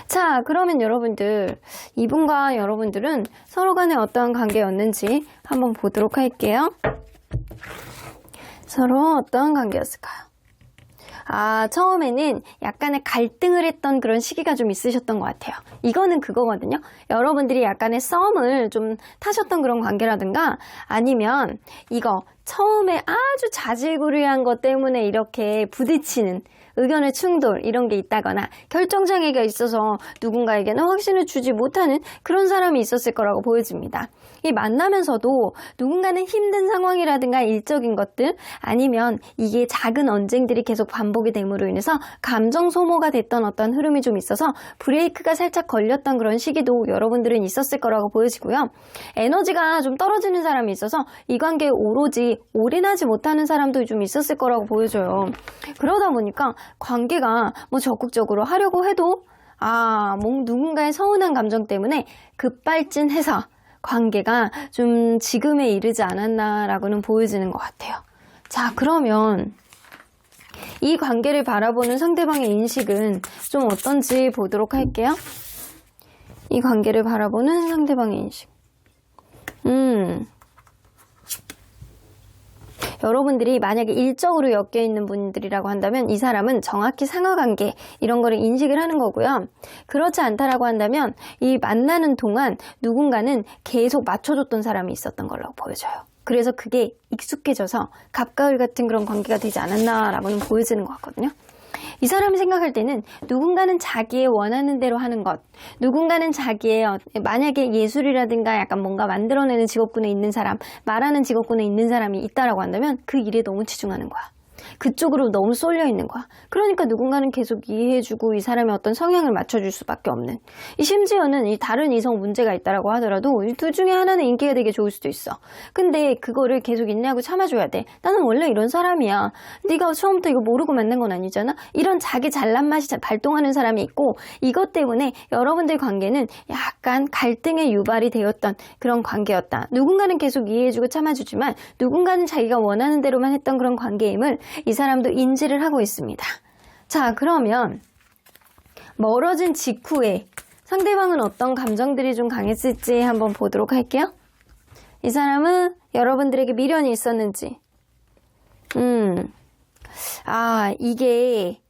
자, 그러면 여러분들, 이분과 여러분들은 서로 간에 어떠한 관계였는지 한번 보도록 할게요. 서로 어떠한 관계였을까요? 처음에는 약간의 갈등을 했던 그런 시기가 좀 있으셨던 것 같아요. 이거는 그거거든요. 여러분들이 약간의 썸을 좀 타셨던 그런 관계라든가 아니면 이거 처음에 아주 자질구레한 것 때문에 이렇게 부딪히는 의견의 충돌 이런 게 있다거나 결정장애가 있어서 누군가에게는 확신을 주지 못하는 그런 사람이 있었을 거라고 보여집니다. 이 만나면서도 누군가는 힘든 상황이라든가 일적인 것들 아니면 이게 작은 언쟁들이 계속 반복이 됨으로 인해서 감정 소모가 됐던 어떤 흐름이 좀 있어서 브레이크가 살짝 걸렸던 그런 시기도 여러분들은 있었을 거라고 보여지고요. 에너지가 좀 떨어지는 사람이 있어서 이 관계에 오로지 올인하지 못하는 사람도 좀 있었을 거라고 보여져요. 그러다 보니까 관계가 뭐 적극적으로 하려고 해도 누군가의 서운한 감정 때문에 급발진해서 관계가 좀 지금에 이르지 않았나라고는 보여지는 것 같아요. 자, 그러면 이 관계를 바라보는 상대방의 인식은 좀 어떤지 보도록 할게요. 이 관계를 바라보는 상대방의 인식. 여러분들이 만약에 일적으로 엮여있는 분들이라고 한다면 이 사람은 정확히 상하관계 이런 거를 인식을 하는 거고요. 그렇지 않다라고 한다면 이 만나는 동안 누군가는 계속 맞춰줬던 사람이 있었던 걸로 보여져요. 그래서 그게 익숙해져서 갑가을 같은 그런 관계가 되지 않았나라고는 보여지는 것 같거든요. 이 사람이 생각할 때는 누군가는 자기의 원하는 대로 하는 것, 누군가는 자기의 만약에 예술이라든가 약간 뭔가 만들어내는 직업군에 있는 사람, 말하는 직업군에 있는 사람이 있다라고 한다면 그 일에 너무 치중하는 거야. 그쪽으로 너무 쏠려 있는 거야. 그러니까 누군가는 계속 이해해주고 이 사람의 어떤 성향을 맞춰줄 수밖에 없는. 심지어는 이 다른 이성 문제가 있다라고 하더라도 이 둘 중에 하나는 인기가 되게 좋을 수도 있어. 근데 그거를 계속 인내하고 참아줘야 돼. 나는 원래 이런 사람이야. 네가 처음부터 이거 모르고 만난 건 아니잖아. 이런 자기 잘난 맛이 발동하는 사람이 있고 이것 때문에 여러분들 관계는 약간 갈등의 유발이 되었던 그런 관계였다. 누군가는 계속 이해해주고 참아주지만 누군가는 자기가 원하는 대로만 했던 그런 관계임을 이 사람도 인지를 하고 있습니다. 자, 그러면 멀어진 직후에 상대방은 어떤 감정들이 좀 강했을지 한번 보도록 할게요. 이 사람은 여러분들에게 미련이 있었는지. 이게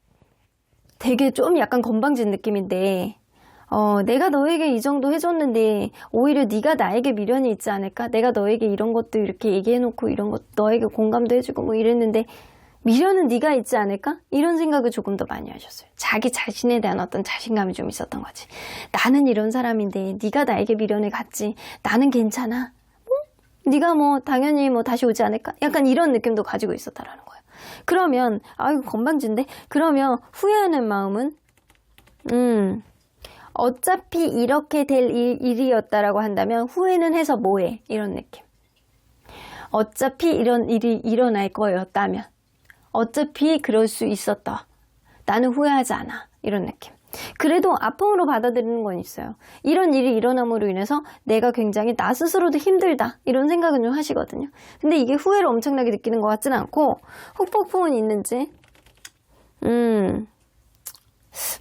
되게 좀 약간 건방진 느낌인데 내가 너에게 이 정도 해줬는데 오히려 네가 나에게 미련이 있지 않을까? 내가 너에게 이런 것도 이렇게 얘기해놓고 이런 것 너에게 공감도 해주고 뭐 이랬는데 미련은 네가 있지 않을까? 이런 생각을 조금 더 많이 하셨어요. 자기 자신에 대한 어떤 자신감이 좀 있었던 거지. 나는 이런 사람인데 네가 나에게 미련을 갖지. 나는 괜찮아. 네가 뭐 당연히 뭐 다시 오지 않을까? 약간 이런 느낌도 가지고 있었다라는 거예요. 그러면 이거 건방진데? 그러면 후회하는 마음은 어차피 이렇게 될 일이었다라고 한다면 후회는 해서 뭐해? 이런 느낌. 어차피 이런 일이 일어날 거였다면 어차피 그럴 수 있었다. 나는 후회하지 않아. 이런 느낌. 그래도 아픔으로 받아들이는 건 있어요. 이런 일이 일어남으로 인해서 내가 굉장히 나 스스로도 힘들다. 이런 생각은 좀 하시거든요. 근데 이게 후회를 엄청나게 느끼는 것 같지는 않고 훅폭풍은 있는지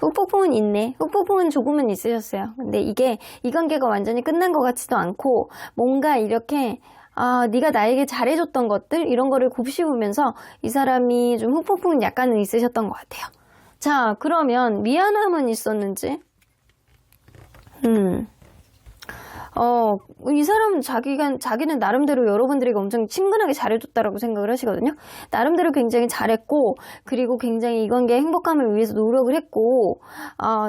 훅폭풍은 있네. 훅폭풍은 조금은 있으셨어요. 근데 이게 이 관계가 완전히 끝난 것 같지도 않고 뭔가 이렇게 네가 나에게 잘해줬던 것들 이런 거를 곱씹으면서 이 사람이 좀 훅폭풍은 약간은 있으셨던 것 같아요. 자, 그러면 미안함은 있었는지? 이 사람은 자기는 나름대로 여러분들에게 엄청 친근하게 잘해줬다라고 생각을 하시거든요. 나름대로 굉장히 잘했고, 그리고 굉장히 이 관계의 행복감을 위해서 노력을 했고,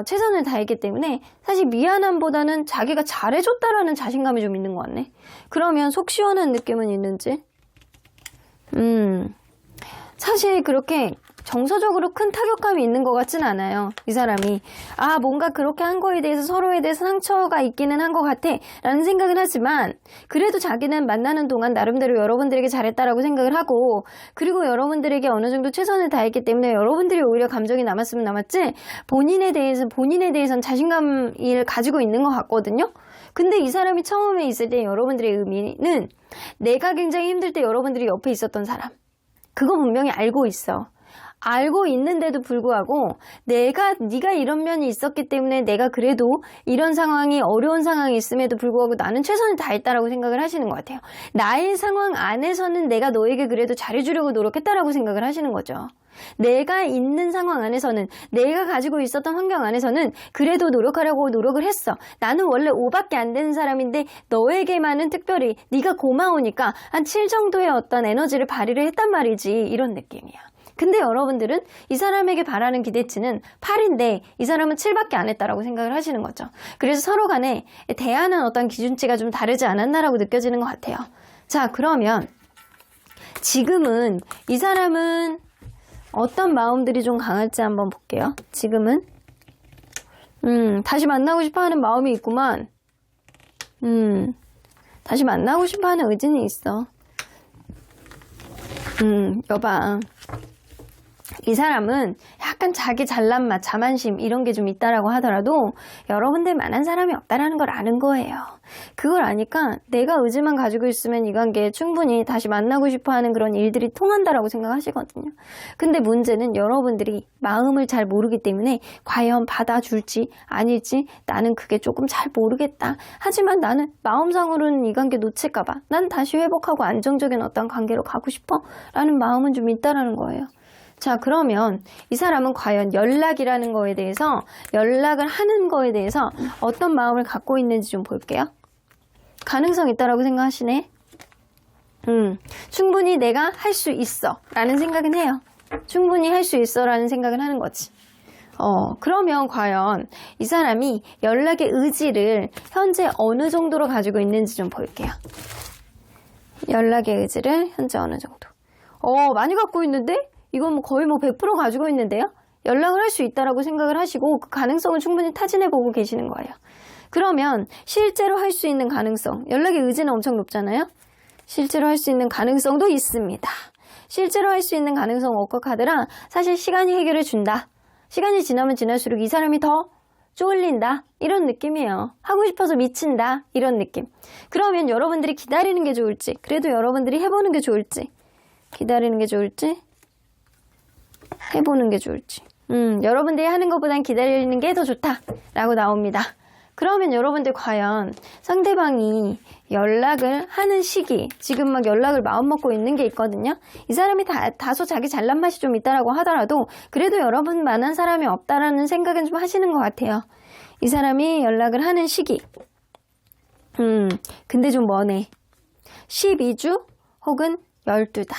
최선을 다했기 때문에 사실 미안함보다는 자기가 잘해줬다라는 자신감이 좀 있는 것 같네. 그러면 속 시원한 느낌은 있는지? 사실 그렇게 정서적으로 큰 타격감이 있는 것 같진 않아요. 이 사람이 뭔가 그렇게 한 거에 대해서 서로에 대해서 상처가 있기는 한 것 같아 라는 생각은 하지만 그래도 자기는 만나는 동안 나름대로 여러분들에게 잘했다라고 생각을 하고 그리고 여러분들에게 어느 정도 최선을 다했기 때문에 여러분들이 오히려 감정이 남았으면 남았지 본인에 대해서는 자신감을 가지고 있는 것 같거든요. 근데 이 사람이 처음에 있을 때 여러분들의 의미는 내가 굉장히 힘들 때 여러분들이 옆에 있었던 사람. 그거 분명히 알고 있어. 알고 있는데도 불구하고 네가 이런 면이 있었기 때문에 내가 그래도 이런 상황이 어려운 상황이 있음에도 불구하고 나는 최선을 다했다라고 생각을 하시는 것 같아요. 나의 상황 안에서는 내가 너에게 그래도 잘해주려고 노력했다라고 생각을 하시는 거죠. 내가 있는 상황 안에서는 내가 가지고 있었던 환경 안에서는 그래도 노력하려고 노력을 했어. 나는 원래 5밖에 안 되는 사람인데 너에게만은 특별히 네가 고마우니까 한 7 정도의 어떤 에너지를 발휘를 했단 말이지. 이런 느낌이야. 근데 여러분들은 이 사람에게 바라는 기대치는 8인데 이 사람은 7밖에 안 했다라고 생각을 하시는 거죠. 그래서 서로 간에 대하는 어떤 기준치가 좀 다르지 않았나라고 느껴지는 것 같아요. 자, 그러면 지금은 이 사람은 어떤 마음들이 좀 강할지 한번 볼게요. 지금은 다시 만나고 싶어하는 마음이 있구만. 다시 만나고 싶어하는 의지는 있어. 여봐. 이 사람은 약간 자기 잘난 맛, 자만심 이런 게 좀 있다라고 하더라도 여러분들만한 사람이 없다라는 걸 아는 거예요. 그걸 아니까 내가 의지만 가지고 있으면 이 관계에 충분히 다시 만나고 싶어하는 그런 일들이 통한다라고 생각하시거든요. 근데 문제는 여러분들이 마음을 잘 모르기 때문에 과연 받아줄지 아닐지 나는 그게 조금 잘 모르겠다. 하지만 나는 마음상으로는 이 관계 놓칠까 봐. 난 다시 회복하고 안정적인 어떤 관계로 가고 싶어 라는 마음은 좀 있다라는 거예요. 자, 그러면 이 사람은 과연 연락이라는 거에 대해서 연락을 하는 거에 대해서 어떤 마음을 갖고 있는지 좀 볼게요. 가능성 있다라고 생각하시네. 충분히 내가 할 수 있어 라는 생각은 해요. 충분히 할 수 있어 라는 생각은 하는 거지. 그러면 과연 이 사람이 연락의 의지를 현재 어느 정도로 가지고 있는지 좀 볼게요. 연락의 의지를 현재 어느 정도. 많이 갖고 있는데? 이건 뭐 거의 100% 가지고 있는데요. 연락을 할 수 있다라고 생각을 하시고 그 가능성을 충분히 타진해보고 계시는 거예요. 그러면 실제로 할 수 있는 가능성, 연락의 의지는 엄청 높잖아요. 실제로 할 수 있는 가능성도 있습니다. 실제로 할 수 있는 가능성 워커카드랑 사실 시간이 해결해 준다. 시간이 지나면 지날수록 이 사람이 더 쫄린다. 이런 느낌이에요. 하고 싶어서 미친다. 이런 느낌. 그러면 여러분들이 기다리는 게 좋을지, 그래도 여러분들이 해보는 게 좋을지, 기다리는 게 좋을지, 해보는 게 좋을지. 여러분들이 하는 것보단 기다리는 게 더 좋다라고 나옵니다. 그러면 여러분들 과연 상대방이 연락을 하는 시기, 지금 막 연락을 마음먹고 있는 게 있거든요. 이 사람이 다소 자기 잘난 맛이 좀 있다라고 하더라도 그래도 여러분만한 사람이 없다라는 생각은 좀 하시는 것 같아요. 이 사람이 연락을 하는 시기. 근데 좀 머네. 12주 혹은 12달.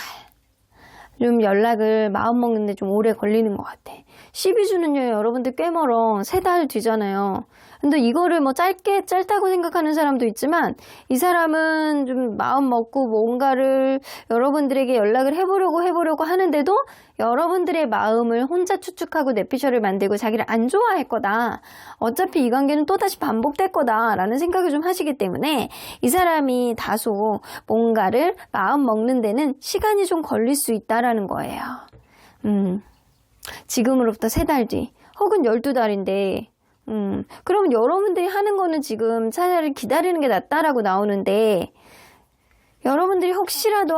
좀 연락을 마음먹는데 좀 오래 걸리는 것 같아. 12주는요, 여러분들 꽤 멀어. 3달 뒤잖아요. 근데 이거를 뭐 짧다고 생각하는 사람도 있지만, 이 사람은 좀 마음 먹고 뭔가를 여러분들에게 연락을 해보려고 하는데도 여러분들의 마음을 혼자 추측하고 내피셜을 만들고 자기를 안 좋아할 거다. 어차피 이 관계는 또다시 반복될 거다. 라는 생각을 좀 하시기 때문에 이 사람이 다소 뭔가를 마음 먹는 데는 시간이 좀 걸릴 수 있다라는 거예요. 지금으로부터 3달 뒤 혹은 12달인데 그럼 여러분들이 하는 거는 지금 차라리 기다리는 게 낫다라고 나오는데 여러분들이 혹시라도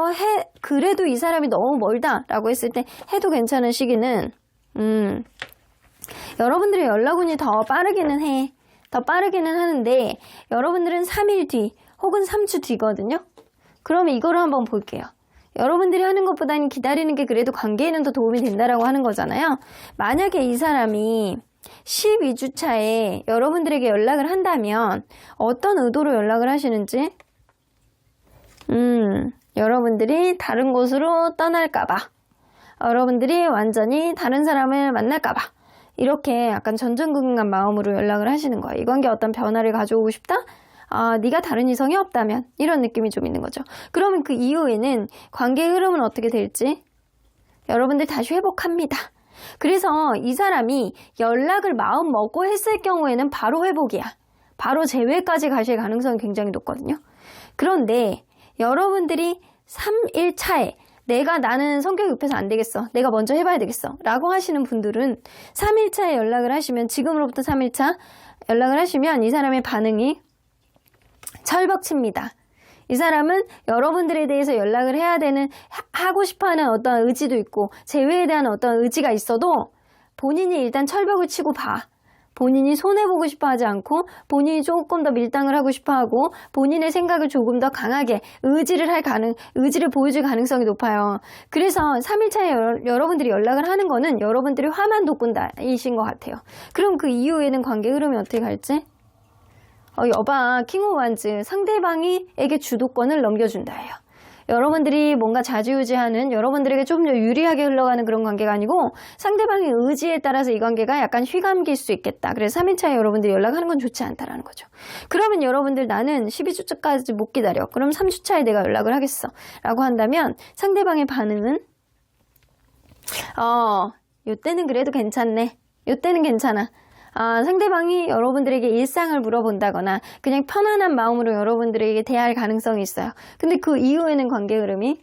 그래도 이 사람이 너무 멀다라고 했을 때 해도 괜찮은 시기는 여러분들의 연락운이 더 빠르기는 해. 더 빠르기는 하는데 여러분들은 3일 뒤 혹은 3주 뒤거든요. 그러면 이거를 한번 볼게요. 여러분들이 하는 것보다는 기다리는 게 그래도 관계에는 더 도움이 된다라고 하는 거잖아요. 만약에 이 사람이 12주 차에 여러분들에게 연락을 한다면 어떤 의도로 연락을 하시는지 여러분들이 다른 곳으로 떠날까봐 여러분들이 완전히 다른 사람을 만날까봐 이렇게 약간 전전긍긍한 마음으로 연락을 하시는 거예요. 이 관계에 어떤 변화를 가져오고 싶다? 네가 다른 이성이 없다면 이런 느낌이 좀 있는 거죠. 그러면 그 이후에는 관계의 흐름은 어떻게 될지 여러분들 다시 회복합니다. 그래서 이 사람이 연락을 마음 먹고 했을 경우에는 바로 회복이야. 바로 재회까지 가실 가능성이 굉장히 높거든요. 그런데 여러분들이 3일 차에 나는 성격이 급해서 안 되겠어. 내가 먼저 해봐야 되겠어. 라고 하시는 분들은 3일 차에 연락을 하시면, 지금으로부터 3일 차 연락을 하시면 이 사람의 반응이 철벅칩니다. 이 사람은 여러분들에 대해서 연락을 해야 되는, 하고 싶어하는 어떤 의지도 있고 재회에 대한 어떤 의지가 있어도 본인이 일단 철벽을 치고 봐. 본인이 손해보고 싶어 하지 않고 본인이 조금 더 밀당을 하고 싶어 하고 본인의 생각을 조금 더 강하게 의지를 보여줄 가능성이 높아요. 그래서 3일차에 여러분들이 연락을 하는 거는 여러분들이 화만 돋군다이신 것 같아요. 그럼 그 이후에는 관계 흐름이 어떻게 갈지? 여봐, 킹 오브 완즈, 상대방에게 주도권을 넘겨준다예요. 여러분들이 뭔가 좌지우지하는, 여러분들에게 좀 더 유리하게 흘러가는 그런 관계가 아니고 상대방의 의지에 따라서 이 관계가 약간 휘감길 수 있겠다. 그래서 3일차에 여러분들이 연락하는 건 좋지 않다라는 거죠. 그러면 여러분들, 나는 12주차까지 못 기다려. 그럼 3주차에 내가 연락을 하겠어. 라고 한다면 상대방의 반응은 요때는 그래도 괜찮네. 요때는 괜찮아. 상대방이 여러분들에게 일상을 물어본다거나 그냥 편안한 마음으로 여러분들에게 대할 가능성이 있어요. 근데 그 이후에는 관계 흐름이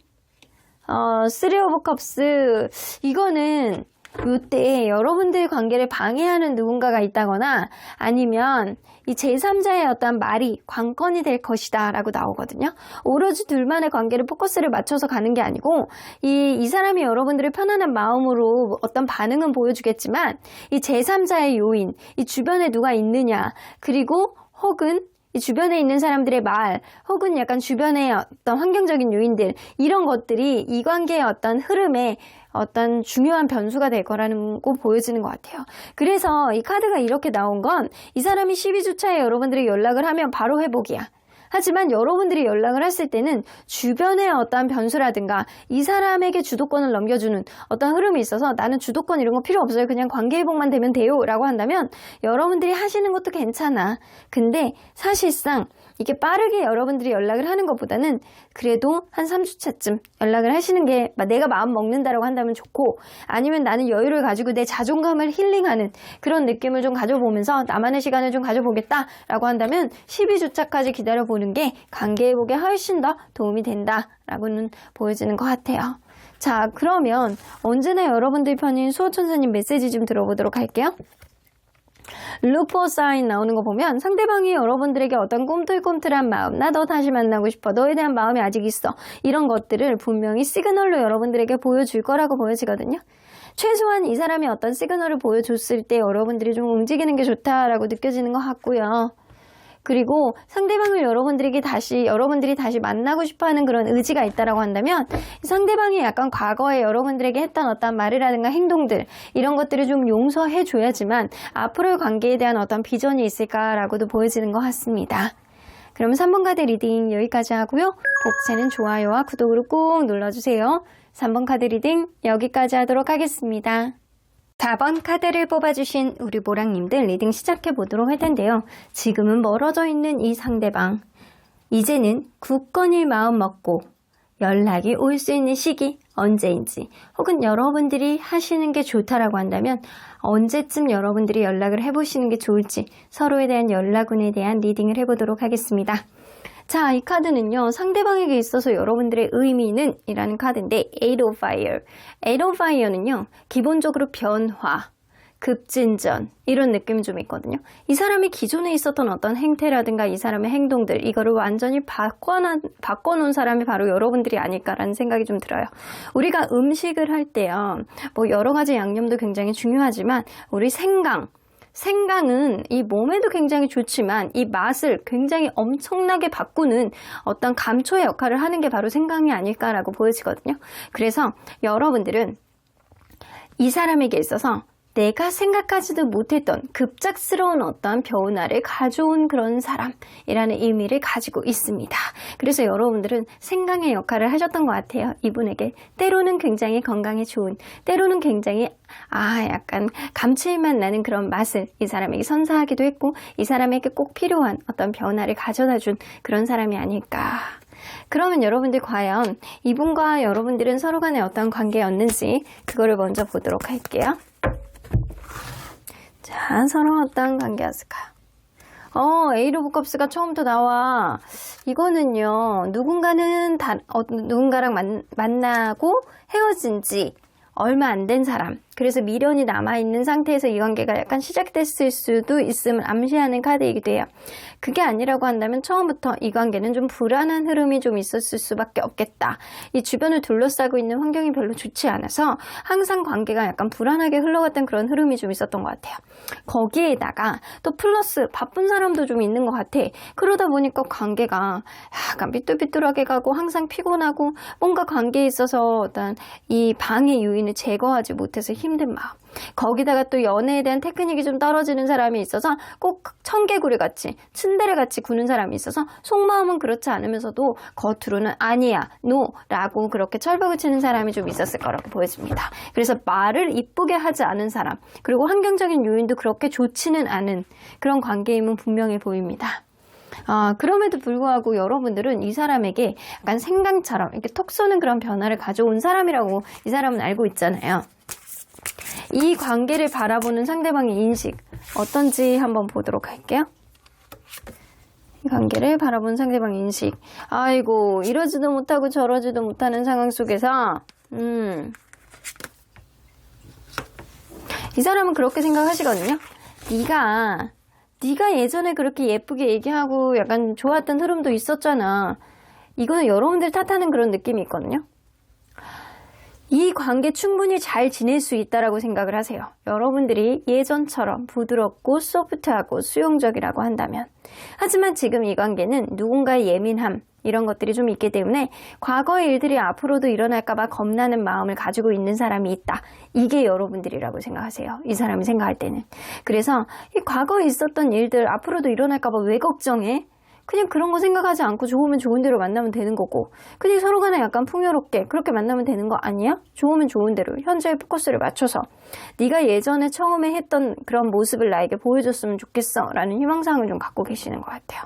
3 오브 컵스, 이거는 이때 여러분들의 관계를 방해하는 누군가가 있다거나 아니면 이 제3자의 어떤 말이 관건이 될 것이다 라고 나오거든요. 오로지 둘만의 관계를 포커스를 맞춰서 가는 게 아니고 이 사람이 여러분들의 편안한 마음으로 어떤 반응은 보여주겠지만 이 제3자의 요인, 이 주변에 누가 있느냐, 그리고 혹은 이 주변에 있는 사람들의 말, 혹은 약간 주변의 어떤 환경적인 요인들, 이런 것들이 이 관계의 어떤 흐름에 어떤 중요한 변수가 될 거라는 거 보여지는 것 같아요. 그래서 이 카드가 이렇게 나온 건 이 사람이 12주차에 여러분들이 연락을 하면 바로 회복이야. 하지만 여러분들이 연락을 했을 때는 주변의 어떠한 변수라든가 이 사람에게 주도권을 넘겨주는 어떤 흐름이 있어서 나는 주도권 이런 거 필요 없어요. 그냥 관계 회복만 되면 돼요. 라고 한다면 여러분들이 하시는 것도 괜찮아. 근데 사실상 이게 빠르게 여러분들이 연락을 하는 것보다는 그래도 한 3주차쯤 연락을 하시는 게 내가 마음 먹는다라고 한다면 좋고, 아니면 나는 여유를 가지고 내 자존감을 힐링하는 그런 느낌을 좀 가져보면서 나만의 시간을 좀 가져보겠다라고 한다면 12주차까지 기다려보는 게 관계 회복에 훨씬 더 도움이 된다라고는 보여지는 것 같아요. 자, 그러면 언제나 여러분들 편인 수호천사님 메시지 좀 들어보도록 할게요. 루포 사인 나오는 거 보면 상대방이 여러분들에게 어떤 꿈틀꿈틀한 마음, 나 너 다시 만나고 싶어, 너에 대한 마음이 아직 있어, 이런 것들을 분명히 시그널로 여러분들에게 보여줄 거라고 보여지거든요. 최소한 이 사람이 어떤 시그널을 보여줬을 때 여러분들이 좀 움직이는 게 좋다라고 느껴지는 것 같고요. 그리고 상대방을 여러분들이 다시 만나고 싶어하는 그런 의지가 있다라고 한다면 상대방이 약간 과거에 여러분들에게 했던 어떤 말이라든가 행동들, 이런 것들을 좀 용서해 줘야지만 앞으로의 관계에 대한 어떤 비전이 있을까라고도 보여지는 것 같습니다. 그럼 3번 카드 리딩 여기까지 하고요. 복채는 좋아요와 구독으로 꾹 눌러주세요. 3번 카드 리딩 여기까지 하도록 하겠습니다. 4번 카드를 뽑아주신 우리 모랑님들 리딩 시작해보도록 할 텐데요. 지금은 멀어져 있는 이 상대방, 이제는 굳건히 마음 먹고 연락이 올 수 있는 시기 언제인지, 혹은 여러분들이 하시는 게 좋다라고 한다면 언제쯤 여러분들이 연락을 해보시는 게 좋을지 서로에 대한 연락운에 대한 리딩을 해보도록 하겠습니다. 자, 이 카드는요, 상대방에게 있어서 여러분들의 의미는 이라는 카드인데, Eight of Fire. Eight of Fire는요, 기본적으로 변화, 급진전, 이런 느낌이 좀 있거든요. 이 사람이 기존에 있었던 어떤 행태라든가 이 사람의 행동들, 이거를 완전히 바꿔놓은 사람이 바로 여러분들이 아닐까라는 생각이 좀 들어요. 우리가 음식을 할 때요, 뭐 여러 가지 양념도 굉장히 중요하지만 우리 생강은 이 몸에도 굉장히 좋지만 이 맛을 굉장히 엄청나게 바꾸는 어떤 감초의 역할을 하는 게 바로 생강이 아닐까라고 보여지거든요. 그래서 여러분들은 이 사람에게 있어서 내가 생각하지도 못했던 급작스러운 어떤 변화를 가져온 그런 사람이라는 의미를 가지고 있습니다. 그래서 여러분들은 생강의 역할을 하셨던 것 같아요. 이분에게 때로는 굉장히 건강에 좋은, 때로는 굉장히 약간 감칠맛 나는 그런 맛을 이 사람에게 선사하기도 했고, 이 사람에게 꼭 필요한 어떤 변화를 가져다 준 그런 사람이 아닐까. 그러면 여러분들 과연 이분과 여러분들은 서로 간에 어떤 관계였는지 그거를 먼저 보도록 할게요. 자, 서로 어떤 관계였을까요? 에이트 오브 컵스가 처음부터 나와. 이거는요, 누군가랑 만나고 헤어진 지 얼마 안 된 사람, 그래서 미련이 남아있는 상태에서 이 관계가 약간 시작됐을 수도 있음을 암시하는 카드이기도 해요. 그게 아니라고 한다면 처음부터 이 관계는 좀 불안한 흐름이 좀 있었을 수밖에 없겠다. 이 주변을 둘러싸고 있는 환경이 별로 좋지 않아서 항상 관계가 약간 불안하게 흘러갔던 그런 흐름이 좀 있었던 것 같아요. 거기에다가 또 플러스 바쁜 사람도 좀 있는 것 같아. 그러다 보니까 관계가 약간 삐뚤삐뚤하게 가고 항상 피곤하고 뭔가 관계에 있어서 어떤 이 방해 요인을 제거하지 못해서 힘든 마음. 거기다가 또 연애에 대한 테크닉이 좀 떨어지는 사람이 있어서 꼭 청개구리 같이 츤데레 같이 구는 사람이 있어서 속마음은 그렇지 않으면서도 겉으로는 아니야, 노 라고 그렇게 철벽을 치는 사람이 좀 있었을 거라고 보여집니다. 그래서 말을 이쁘게 하지 않은 사람, 그리고 환경적인 요인도 그렇게 좋지는 않은 그런 관계임은 분명해 보입니다. 그럼에도 불구하고 여러분들은 이 사람에게 약간 생강처럼 이렇게 톡 쏘는 그런 변화를 가져온 사람이라고 이 사람은 알고 있잖아요. 이 관계를 바라보는 상대방의 인식 어떤지 한번 보도록 할게요. 이 관계를 바라보는 상대방의 인식. 아이고, 이러지도 못하고 저러지도 못하는 상황 속에서 이 사람은 그렇게 생각하시거든요. 네가 예전에 그렇게 예쁘게 얘기하고 약간 좋았던 흐름도 있었잖아. 이거는 여러분들 탓하는 그런 느낌이 있거든요. 이 관계 충분히 잘 지낼 수 있다라고 생각을 하세요. 여러분들이 예전처럼 부드럽고 소프트하고 수용적이라고 한다면. 하지만 지금 이 관계는 누군가의 예민함 이런 것들이 좀 있기 때문에 과거의 일들이 앞으로도 일어날까봐 겁나는 마음을 가지고 있는 사람이 있다. 이게 여러분들이라고 생각하세요. 이 사람이 생각할 때는. 그래서 이 과거에 있었던 일들 앞으로도 일어날까봐 왜 걱정해? 그냥 그런 거 생각하지 않고 좋으면 좋은 대로 만나면 되는 거고, 그냥 서로 간에 약간 풍요롭게 그렇게 만나면 되는 거 아니야? 좋으면 좋은 대로 현재의 포커스를 맞춰서 네가 예전에 처음에 했던 그런 모습을 나에게 보여줬으면 좋겠어 라는 희망사항을 좀 갖고 계시는 것 같아요.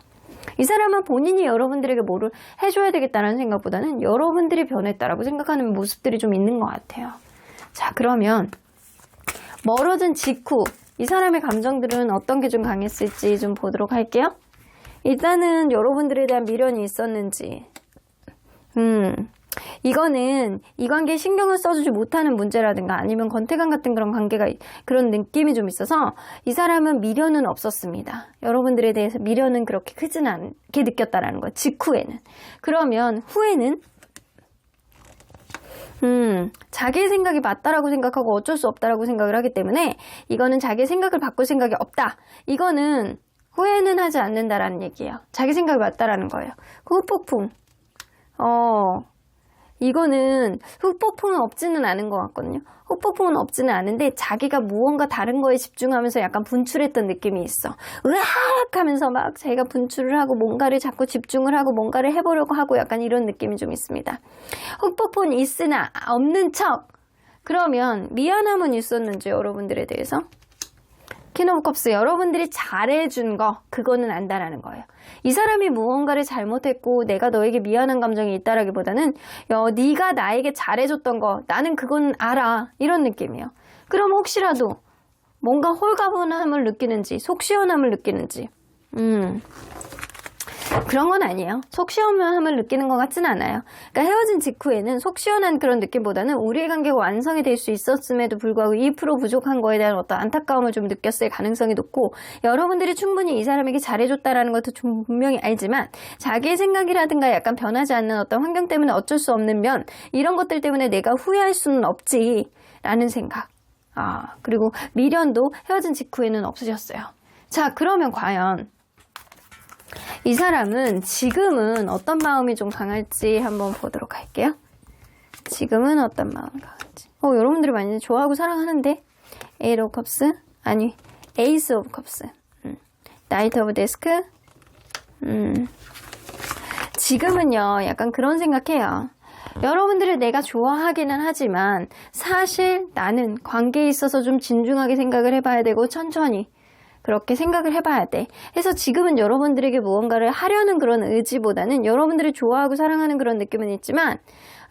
이 사람은 본인이 여러분들에게 뭐를 해줘야 되겠다는 생각보다는 여러분들이 변했다라고 생각하는 모습들이 좀 있는 것 같아요. 자, 그러면 멀어진 직후 이 사람의 감정들은 어떤 게 좀 강했을지 좀 보도록 할게요. 일단은 여러분들에 대한 미련이 있었는지, 이거는 이 관계에 신경을 써주지 못하는 문제라든가 아니면 권태감 같은 그런 느낌이 좀 있어서 이 사람은 미련은 없었습니다. 여러분들에 대해서 미련은 그렇게 크진 않게 느꼈다라는 거예요. 직후에는. 그러면 후에는 자기의 생각이 맞다라고 생각하고 어쩔 수 없다라고 생각을 하기 때문에 이거는 자기의 생각을 바꿀 생각이 없다. 이거는 후회는 하지 않는다라는 얘기예요. 자기 생각이 맞다라는 거예요. 그 후폭풍. 이거는 후폭풍은 없지는 않은 것 같거든요. 후폭풍은 없지는 않은데 자기가 무언가 다른 거에 집중하면서 약간 분출했던 느낌이 있어. 으악 하면서 막 자기가 분출을 하고 뭔가를 자꾸 집중을 하고 뭔가를 해보려고 하고 약간 이런 느낌이 좀 있습니다. 후폭풍은 있으나 없는 척. 그러면 미안함은 있었는지 여러분들에 대해서? 퀸 오브 컵스, 여러분들이 잘해준 거 그거는 안다라는 거예요. 이 사람이 무언가를 잘못했고 내가 너에게 미안한 감정이 있다라기보다는 네가 나에게 잘해줬던 거 나는 그건 알아 이런 느낌이에요. 그럼 혹시라도 뭔가 홀가분함을 느끼는지 속 시원함을 느끼는지 그런 건 아니에요. 속 시원함을 느끼는 것 같지는 않아요. 그러니까 헤어진 직후에는 속 시원한 그런 느낌보다는 우리의 관계가 완성이 될 수 있었음에도 불구하고 2% 부족한 거에 대한 어떤 안타까움을 좀 느꼈을 가능성이 높고, 여러분들이 충분히 이 사람에게 잘해줬다라는 것도 좀 분명히 알지만 자기의 생각이라든가 약간 변하지 않는 어떤 환경 때문에 어쩔 수 없는 면, 이런 것들 때문에 내가 후회할 수는 없지 라는 생각. 그리고 미련도 헤어진 직후에는 없으셨어요. 자, 그러면 과연 이 사람은 지금은 어떤 마음이 좀 강할지 한번 보도록 할게요. 지금은 어떤 마음이 강할지. 여러분들이 많이 좋아하고 사랑하는데? 에이트 오브 컵스? 아니, 에이스 오브 컵스. 나이트 오브 데스크? 지금은요, 약간 그런 생각해요. 여러분들을 내가 좋아하기는 하지만 사실 나는 관계에 있어서 좀 진중하게 생각을 해봐야 되고 천천히 그렇게 생각을 해봐야 돼. 그래서 지금은 여러분들에게 무언가를 하려는 그런 의지보다는 여러분들을 좋아하고 사랑하는 그런 느낌은 있지만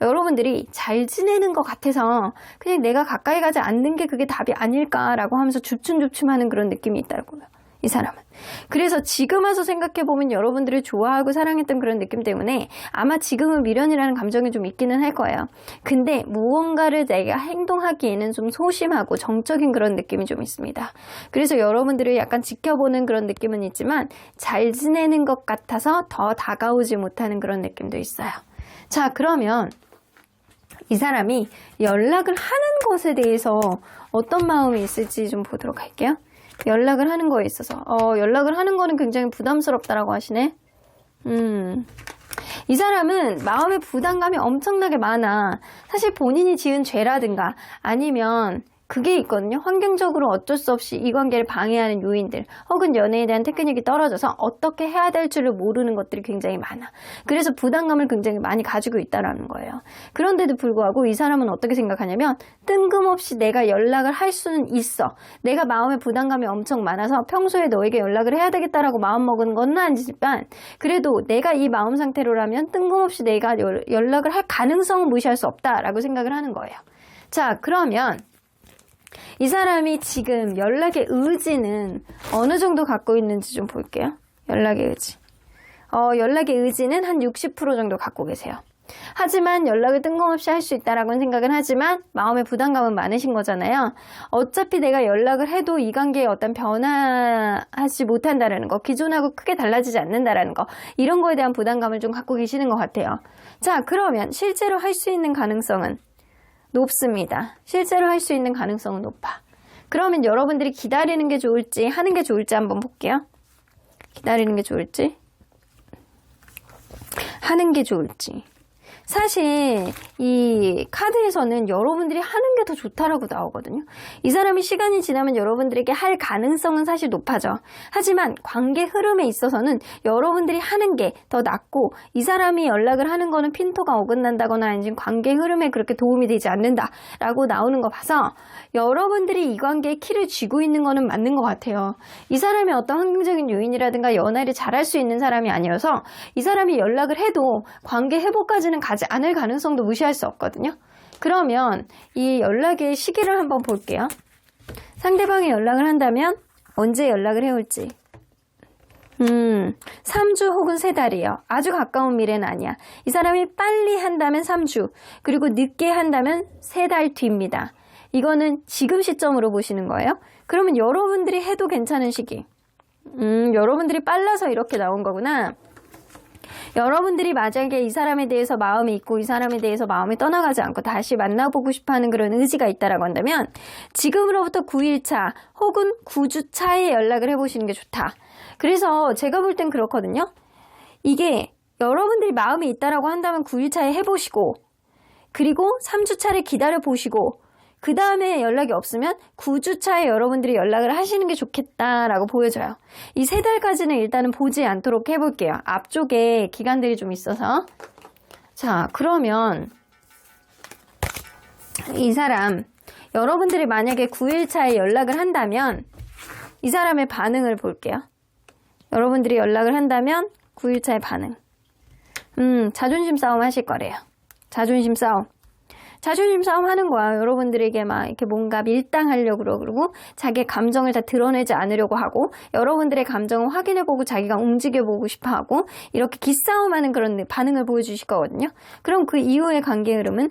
여러분들이 잘 지내는 것 같아서 그냥 내가 가까이 가지 않는 게 그게 답이 아닐까라고 하면서 주춤주춤하는 그런 느낌이 있다고요. 이 사람은. 그래서 지금 와서 생각해보면 여러분들을 좋아하고 사랑했던 그런 느낌 때문에 아마 지금은 미련이라는 감정이 좀 있기는 할 거예요. 근데 무언가를 내가 행동하기에는 좀 소심하고 정적인 그런 느낌이 좀 있습니다. 그래서 여러분들을 약간 지켜보는 그런 느낌은 있지만 잘 지내는 것 같아서 더 다가오지 못하는 그런 느낌도 있어요. 자, 그러면 이 사람이 연락을 하는 것에 대해서 어떤 마음이 있을지 좀 보도록 할게요. 연락을 하는 거에 있어서 연락을 하는 거는 굉장히 부담스럽다라고 하시네. 이 사람은 마음의 부담감이 엄청나게 많아. 사실 본인이 지은 죄라든가 아니면 그게 있거든요. 환경적으로 어쩔 수 없이 이 관계를 방해하는 요인들 혹은 연애에 대한 테크닉이 떨어져서 어떻게 해야 될 줄을 모르는 것들이 굉장히 많아. 그래서 부담감을 굉장히 많이 가지고 있다는 거예요. 그런데도 불구하고 이 사람은 어떻게 생각하냐면 뜬금없이 내가 연락을 할 수는 있어. 내가 마음에 부담감이 엄청 많아서 평소에 너에게 연락을 해야 되겠다라고 마음먹은 건 아니지만 그래도 내가 이 마음 상태로라면 뜬금없이 내가 연락을 할 가능성은 무시할 수 없다라고 생각을 하는 거예요. 자, 그러면 이 사람이 지금 연락의 의지는 어느 정도 갖고 있는지 좀 볼게요. 연락의 의지. 연락의 의지는 한 60% 정도 갖고 계세요. 하지만 연락을 뜬금없이 할 수 있다라고는 생각은 하지만 마음의 부담감은 많으신 거잖아요. 어차피 내가 연락을 해도 이 관계에 어떤 변화하지 못한다라는 거, 기존하고 크게 달라지지 않는다라는 거, 이런 거에 대한 부담감을 좀 갖고 계시는 것 같아요. 자, 그러면 실제로 할 수 있는 가능성은 높습니다. 실제로 할 수 있는 가능성은 높아. 그러면 여러분들이 기다리는 게 좋을지 하는 게 좋을지 한번 볼게요. 기다리는 게 좋을지 하는 게 좋을지. 사실 이 카드에서는 여러분들이 하는 게 더 좋다라고 나오거든요. 이 사람이 시간이 지나면 여러분들에게 할 가능성은 사실 높아져. 하지만 관계 흐름에 있어서는 여러분들이 하는 게 더 낫고 이 사람이 연락을 하는 거는 핀토가 어긋난다거나 아니면 관계 흐름에 그렇게 도움이 되지 않는다라고 나오는 거 봐서 여러분들이 이 관계에 키를 쥐고 있는 거는 맞는 것 같아요. 이 사람이 어떤 환경적인 요인이라든가 연애를 잘할 수 있는 사람이 아니라서 이 사람이 연락을 해도 관계 회복까지는 가지 않을 가능성도 무시할 수 없거든요. 그러면 이 연락의 시기를 한번 볼게요. 상대방이 연락을 한다면 언제 연락을 해올지. 3주 혹은 3달이요. 아주 가까운 미래는 아니야. 이 사람이 빨리 한다면 3주, 그리고 늦게 한다면 3달 뒤입니다. 이거는 지금 시점으로 보시는 거예요. 그러면 여러분들이 해도 괜찮은 시기. 여러분들이 빨라서 이렇게 나온 거구나. 여러분들이 만약에 이 사람에 대해서 마음이 있고 이 사람에 대해서 마음이 떠나가지 않고 다시 만나보고 싶어하는 그런 의지가 있다라고 한다면 지금으로부터 9일차 혹은 9주 차에 연락을 해보시는 게 좋다. 그래서 제가 볼 땐 그렇거든요. 이게 여러분들이 마음이 있다라고 한다면 9일차에 해보시고 그리고 3주차를 기다려보시고 그 다음에 연락이 없으면 9주차에 여러분들이 연락을 하시는 게 좋겠다라고 보여져요. 이 3달까지는 일단은 보지 않도록 해볼게요. 앞쪽에 기간들이 좀 있어서. 자, 그러면 이 사람, 여러분들이 만약에 9일차에 연락을 한다면 이 사람의 반응을 볼게요. 여러분들이 연락을 한다면 9일차의 반응. 자존심 싸움 하실 거래요. 자존심 싸움. 자존심 싸움 하는 거야. 여러분들에게 막 이렇게 뭔가 밀당하려고 그러고 자기의 감정을 다 드러내지 않으려고 하고 여러분들의 감정을 확인해보고 자기가 움직여보고 싶어하고 이렇게 기싸움하는 그런 반응을 보여주실 거거든요. 그럼 그 이후의 관계 흐름은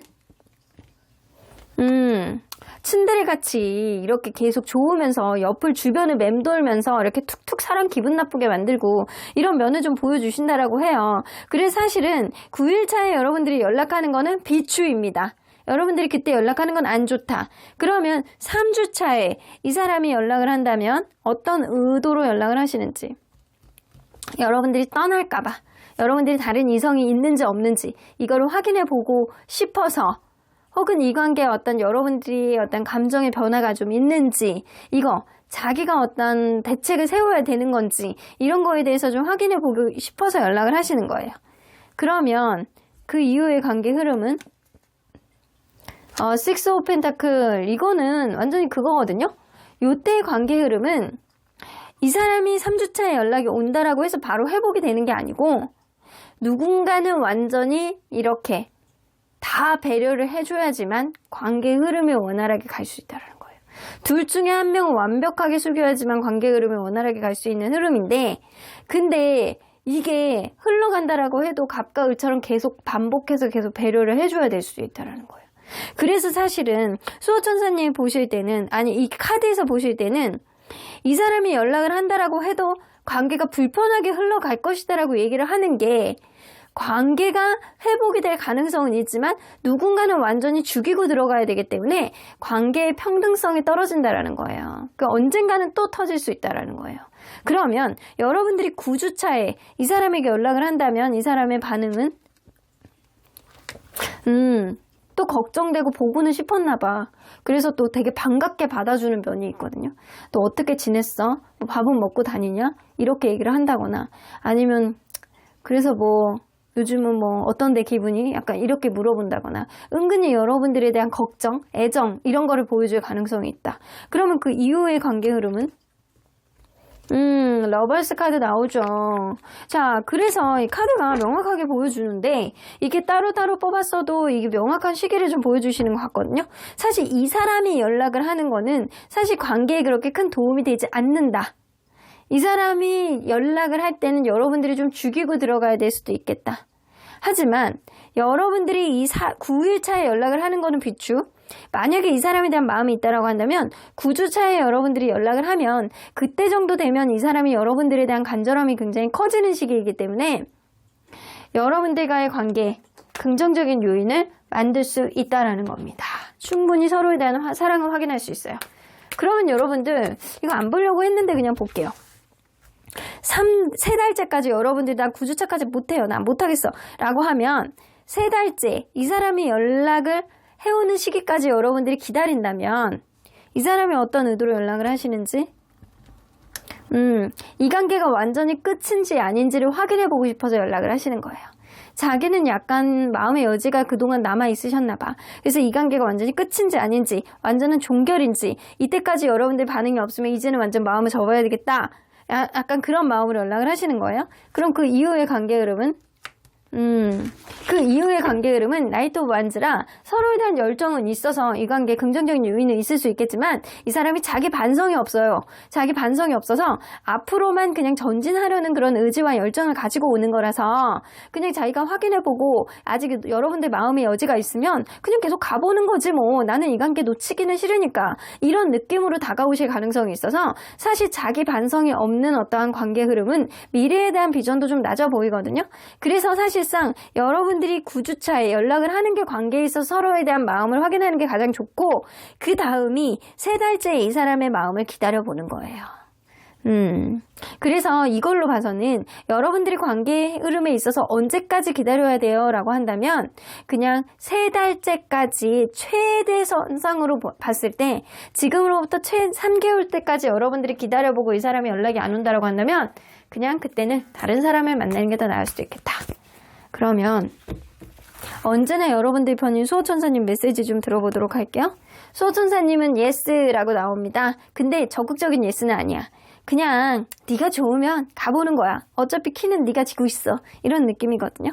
츤데레같이 이렇게 계속 좋으면서 옆을 주변을 맴돌면서 이렇게 툭툭 사람 기분 나쁘게 만들고 이런 면을 좀 보여주신다라고 해요. 그래서 사실은 9일차에 여러분들이 연락하는 거는 비추입니다. 여러분들이 그때 연락하는 건 안 좋다. 그러면 3주 차에 이 사람이 연락을 한다면 어떤 의도로 연락을 하시는지, 여러분들이 떠날까봐, 여러분들이 다른 이성이 있는지 없는지 이거를 확인해 보고 싶어서, 혹은 이 관계에 어떤 여러분들이 어떤 감정의 변화가 좀 있는지, 이거 자기가 어떤 대책을 세워야 되는 건지 이런 거에 대해서 좀 확인해 보고 싶어서 연락을 하시는 거예요. 그러면 그 이후의 관계 흐름은 식스 오브 펜타클, 이거는 완전히 그거거든요. 요때의 관계 흐름은 이 사람이 3주차에 연락이 온다라고 해서 바로 회복이 되는 게 아니고 누군가는 완전히 이렇게 다 배려를 해줘야지만 관계 흐름이 원활하게 갈 수 있다는 거예요. 둘 중에 한 명은 완벽하게 숙여야지만 관계 흐름이 원활하게 갈 수 있는 흐름인데 근데 이게 흘러간다라고 해도 갑과 을처럼 계속 반복해서 계속 배려를 해줘야 될 수 있다는 거예요. 그래서 사실은 수호천사님이 보실 때는 아니 이 카드에서 보실 때는 이 사람이 연락을 한다라고 해도 관계가 불편하게 흘러갈 것이다라고 얘기를 하는 게 관계가 회복이 될 가능성은 있지만 누군가는 완전히 죽이고 들어가야 되기 때문에 관계의 평등성이 떨어진다라는 거예요. 그 언젠가는 또 터질 수 있다라는 거예요. 그러면 여러분들이 9주차에 이 사람에게 연락을 한다면 이 사람의 반응은 또 걱정되고 보고는 싶었나 봐. 그래서 또 되게 반갑게 받아주는 면이 있거든요. 또 어떻게 지냈어? 뭐 밥은 먹고 다니냐? 이렇게 얘기를 한다거나 아니면 그래서 뭐 요즘은 뭐 어떤데 기분이? 약간 이렇게 물어본다거나 은근히 여러분들에 대한 걱정, 애정 이런 거를 보여줄 가능성이 있다. 그러면 그 이후의 관계 흐름은 러버스 카드 나오죠. 자, 그래서 이 카드가 명확하게 보여주는데 이게 따로따로 뽑았어도 이게 명확한 시기를 좀 보여주시는 것 같거든요. 사실 이 사람이 연락을 하는 거는 사실 관계에 그렇게 큰 도움이 되지 않는다. 이 사람이 연락을 할 때는 여러분들이 좀 죽이고 들어가야 될 수도 있겠다. 하지만 여러분들이 이 9일차에 연락을 하는 거는 비추. 만약에 이 사람에 대한 마음이 있다라고 한다면 9주차에 여러분들이 연락을 하면 그때 정도 되면 이 사람이 여러분들에 대한 간절함이 굉장히 커지는 시기이기 때문에 여러분들과의 관계에 긍정적인 요인을 만들 수 있다라는 겁니다. 충분히 서로에 대한 사랑을 확인할 수 있어요. 그러면 여러분들 이거 안 보려고 했는데 그냥 볼게요. 3달째까지 여러분들이 나 9주차까지 못해요. 나 못하겠어. 라고 하면 3달째 이 사람이 연락을 해오는 시기까지 여러분들이 기다린다면 이 사람이 어떤 의도로 연락을 하시는지 이 관계가 완전히 끝인지 아닌지를 확인해보고 싶어서 연락을 하시는 거예요. 자기는 약간 마음의 여지가 그동안 남아있으셨나 봐. 그래서 이 관계가 완전히 끝인지 아닌지 완전한 종결인지 이때까지 여러분들 반응이 없으면 이제는 완전 마음을 접어야 되겠다. 약간 그런 마음으로 연락을 하시는 거예요. 그럼 그 이후의 관계 흐름은 그 이후의 관계 흐름은 나이트 오브 완즈라 서로에 대한 열정은 있어서 이 관계에 긍정적인 요인은 있을 수 있겠지만 이 사람이 자기 반성이 없어요. 자기 반성이 없어서 앞으로만 그냥 전진하려는 그런 의지와 열정을 가지고 오는 거라서 그냥 자기가 확인해보고 아직 여러분들 마음의 여지가 있으면 그냥 계속 가보는 거지 뭐 나는 이 관계 놓치기는 싫으니까 이런 느낌으로 다가오실 가능성이 있어서 사실 자기 반성이 없는 어떠한 관계 흐름은 미래에 대한 비전도 좀 낮아 보이거든요. 그래서 사실상 여러분들이 9주차에 연락을 하는 게 관계에 있어서 서로에 대한 마음을 확인하는 게 가장 좋고 그 다음이 3달째 이 사람의 마음을 기다려보는 거예요. 그래서 이걸로 봐서는 여러분들이 관계 흐름에 있어서 언제까지 기다려야 돼요? 라고 한다면 그냥 3달째까지 최대선상으로 봤을 때 지금으로부터 3개월 때까지 여러분들이 기다려보고 이 사람이 연락이 안 온다라고 한다면 그냥 그때는 다른 사람을 만나는 게 더 나을 수도 있겠다. 그러면 언제나 여러분들 편인 수호천사님 메시지 좀 들어보도록 할게요. 수호천사님은 예스라고 나옵니다. 근데 적극적인 예스는 아니야. 그냥 네가 좋으면 가보는 거야. 어차피 키는 네가 지고 있어. 이런 느낌이거든요.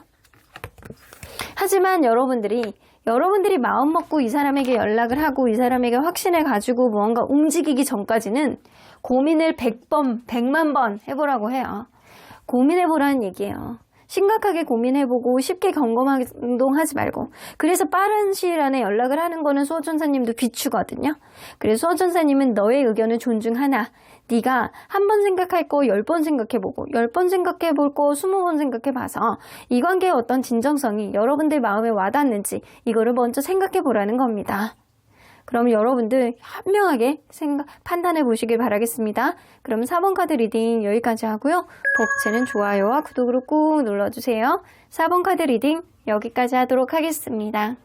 하지만 여러분들이 마음 먹고 이 사람에게 연락을 하고 이 사람에게 확신을 가지고 무언가 움직이기 전까지는 고민을 100번, 100만 번 해보라고 해요. 고민해보라는 얘기예요. 심각하게 고민해보고 쉽게 경험행동하지 말고 그래서 빠른 시일 안에 연락을 하는 거는 수호천사님도 비추거든요. 그래서 수호천사님은 너의 의견을 존중하나 네가 한 번 생각할 거 10번 생각해보고 10번 생각해볼 거 20번 생각해봐서 이 관계의 어떤 진정성이 여러분들 마음에 와닿는지 이거를 먼저 생각해보라는 겁니다. 그럼 여러분들 현명하게 판단해 보시길 바라겠습니다. 그럼 4번 카드 리딩 여기까지 하고요. 복채는 좋아요와 구독으로 꾹 눌러주세요. 4번 카드 리딩 여기까지 하도록 하겠습니다.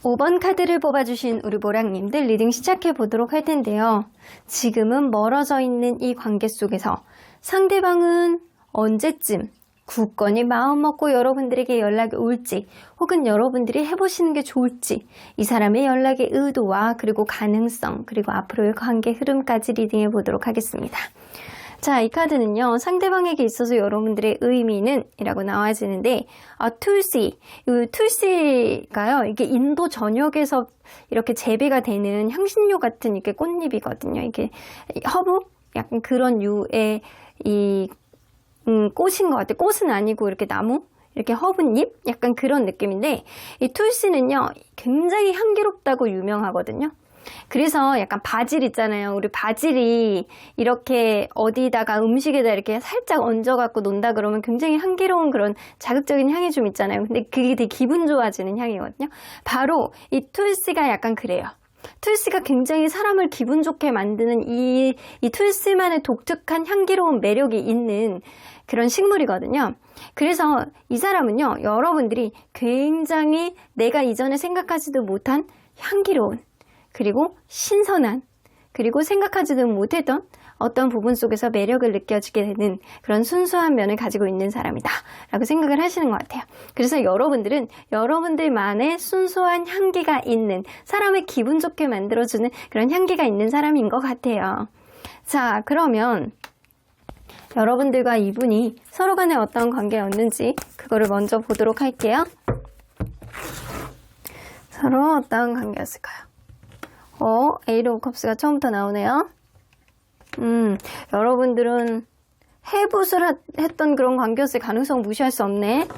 5번 카드를 뽑아주신 우리 모랑님들 리딩 시작해 보도록 할 텐데요. 지금은 멀어져 있는 이 관계 속에서 상대방은 언제쯤 굳건히 마음 먹고 여러분들에게 연락이 올지 혹은 여러분들이 해보시는 게 좋을지 이 사람의 연락의 의도와 그리고 가능성 그리고 앞으로의 관계 흐름까지 리딩해 보도록 하겠습니다. 자, 이 카드는요, 상대방에게 있어서 여러분들의 의미는 이라고 나와지는데, 툴시, 이 툴시가요, 이게 인도 전역에서 이렇게 재배가 되는 향신료 같은 이게 꽃잎이거든요. 이게 허브? 약간 그런 류의 꽃인 것 같아요. 꽃은 아니고 이렇게 나무? 이렇게 허브잎? 약간 그런 느낌인데, 이 툴시는요, 굉장히 향기롭다고 유명하거든요. 그래서 약간 바질 있잖아요. 우리 바질이 이렇게 어디다가 음식에다 이렇게 살짝 얹어갖고 논다 그러면 굉장히 향기로운 그런 자극적인 향이 좀 있잖아요. 근데 그게 되게 기분 좋아지는 향이거든요. 바로 이 툴시가 약간 그래요. 툴시가 굉장히 사람을 기분 좋게 만드는 이 툴시만의 독특한 향기로운 매력이 있는 그런 식물이거든요. 그래서 이 사람은요, 여러분들이 굉장히 내가 이전에 생각하지도 못한 향기로운 그리고 신선한 그리고 생각하지도 못했던 어떤 부분 속에서 매력을 느껴지게 되는 그런 순수한 면을 가지고 있는 사람이다 라고 생각을 하시는 것 같아요. 그래서 여러분들은 여러분들만의 순수한 향기가 있는 사람을 기분 좋게 만들어주는 그런 향기가 있는 사람인 것 같아요. 자, 그러면 여러분들과 이분이 서로 간에 어떤 관계였는지 그거를 먼저 보도록 할게요. 서로 어떤 관계였을까요? 에이드 오브 컵스가 처음부터 나오네요. 여러분들은 해붓을 했던 그런 관계였을 가능성 무시할 수 없네.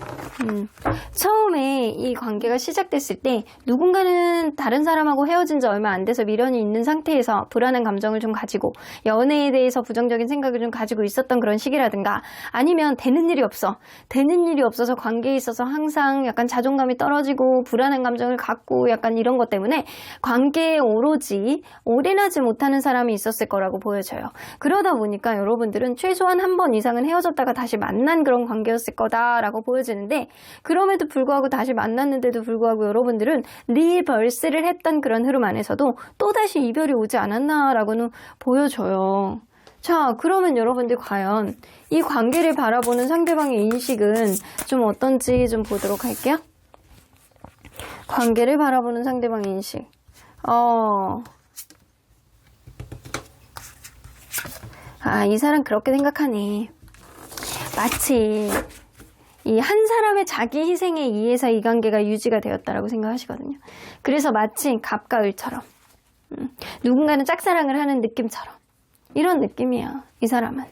처음에 이 관계가 시작됐을 때 누군가는 다른 사람하고 헤어진 지 얼마 안 돼서 미련이 있는 상태에서 불안한 감정을 좀 가지고 연애에 대해서 부정적인 생각을 좀 가지고 있었던 그런 시기라든가 아니면 되는 일이 없어서 관계에 있어서 항상 약간 자존감이 떨어지고 불안한 감정을 갖고 약간 이런 것 때문에 관계에 오로지 올인하지 못하는 사람이 있었을 거라고 보여져요. 그러다 보니까 여러분들은 최소한 한 번 이상은 헤어졌다가 다시 만난 그런 관계였을 거다라고 보여지는데 그럼에도 불구하고 다시 만났는데도 불구하고 여러분들은 리버스를 했던 그런 흐름 안에서도 또다시 이별이 오지 않았나라고는 보여져요. 자, 그러면 여러분들 과연 이 관계를 바라보는 상대방의 인식은 좀 어떤지 좀 보도록 할게요. 관계를 바라보는 상대방의 인식. 이 사람 그렇게 생각하네. 마치 이 한 사람의 자기 희생에 의해서 이 관계가 유지가 되었다라고 생각하시거든요. 그래서 마치 갑과 을처럼 누군가는 짝사랑을 하는 느낌처럼 이런 느낌이야. 이 사람은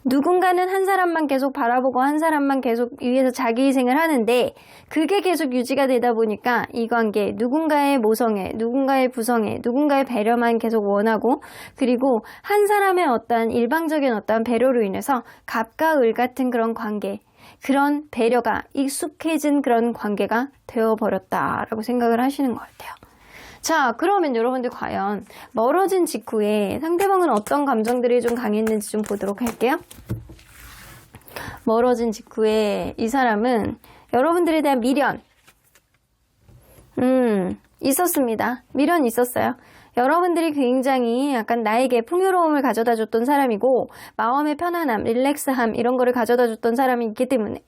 누군가는 한 사람만 계속 바라보고 한 사람만 계속 위해서 자기 희생을 하는데 그게 계속 유지가 되다 보니까 이 관계 누군가의 모성애, 누군가의 부성애, 누군가의 배려만 계속 원하고 그리고 한 사람의 어떤 일방적인 어떤 배려로 인해서 갑과 을 같은 그런 관계 그런 배려가 익숙해진 그런 관계가 되어버렸다라고 생각을 하시는 것 같아요. 자, 그러면 여러분들 과연 멀어진 직후에 상대방은 어떤 감정들이 좀 강했는지 좀 보도록 할게요. 멀어진 직후에 이 사람은 여러분들에 대한 미련 있었습니다. 미련이 있었어요. 여러분들이 굉장히 약간 나에게 풍요로움을 가져다 줬던 사람이고 마음의 편안함, 릴렉스함 이런 거를 가져다 줬던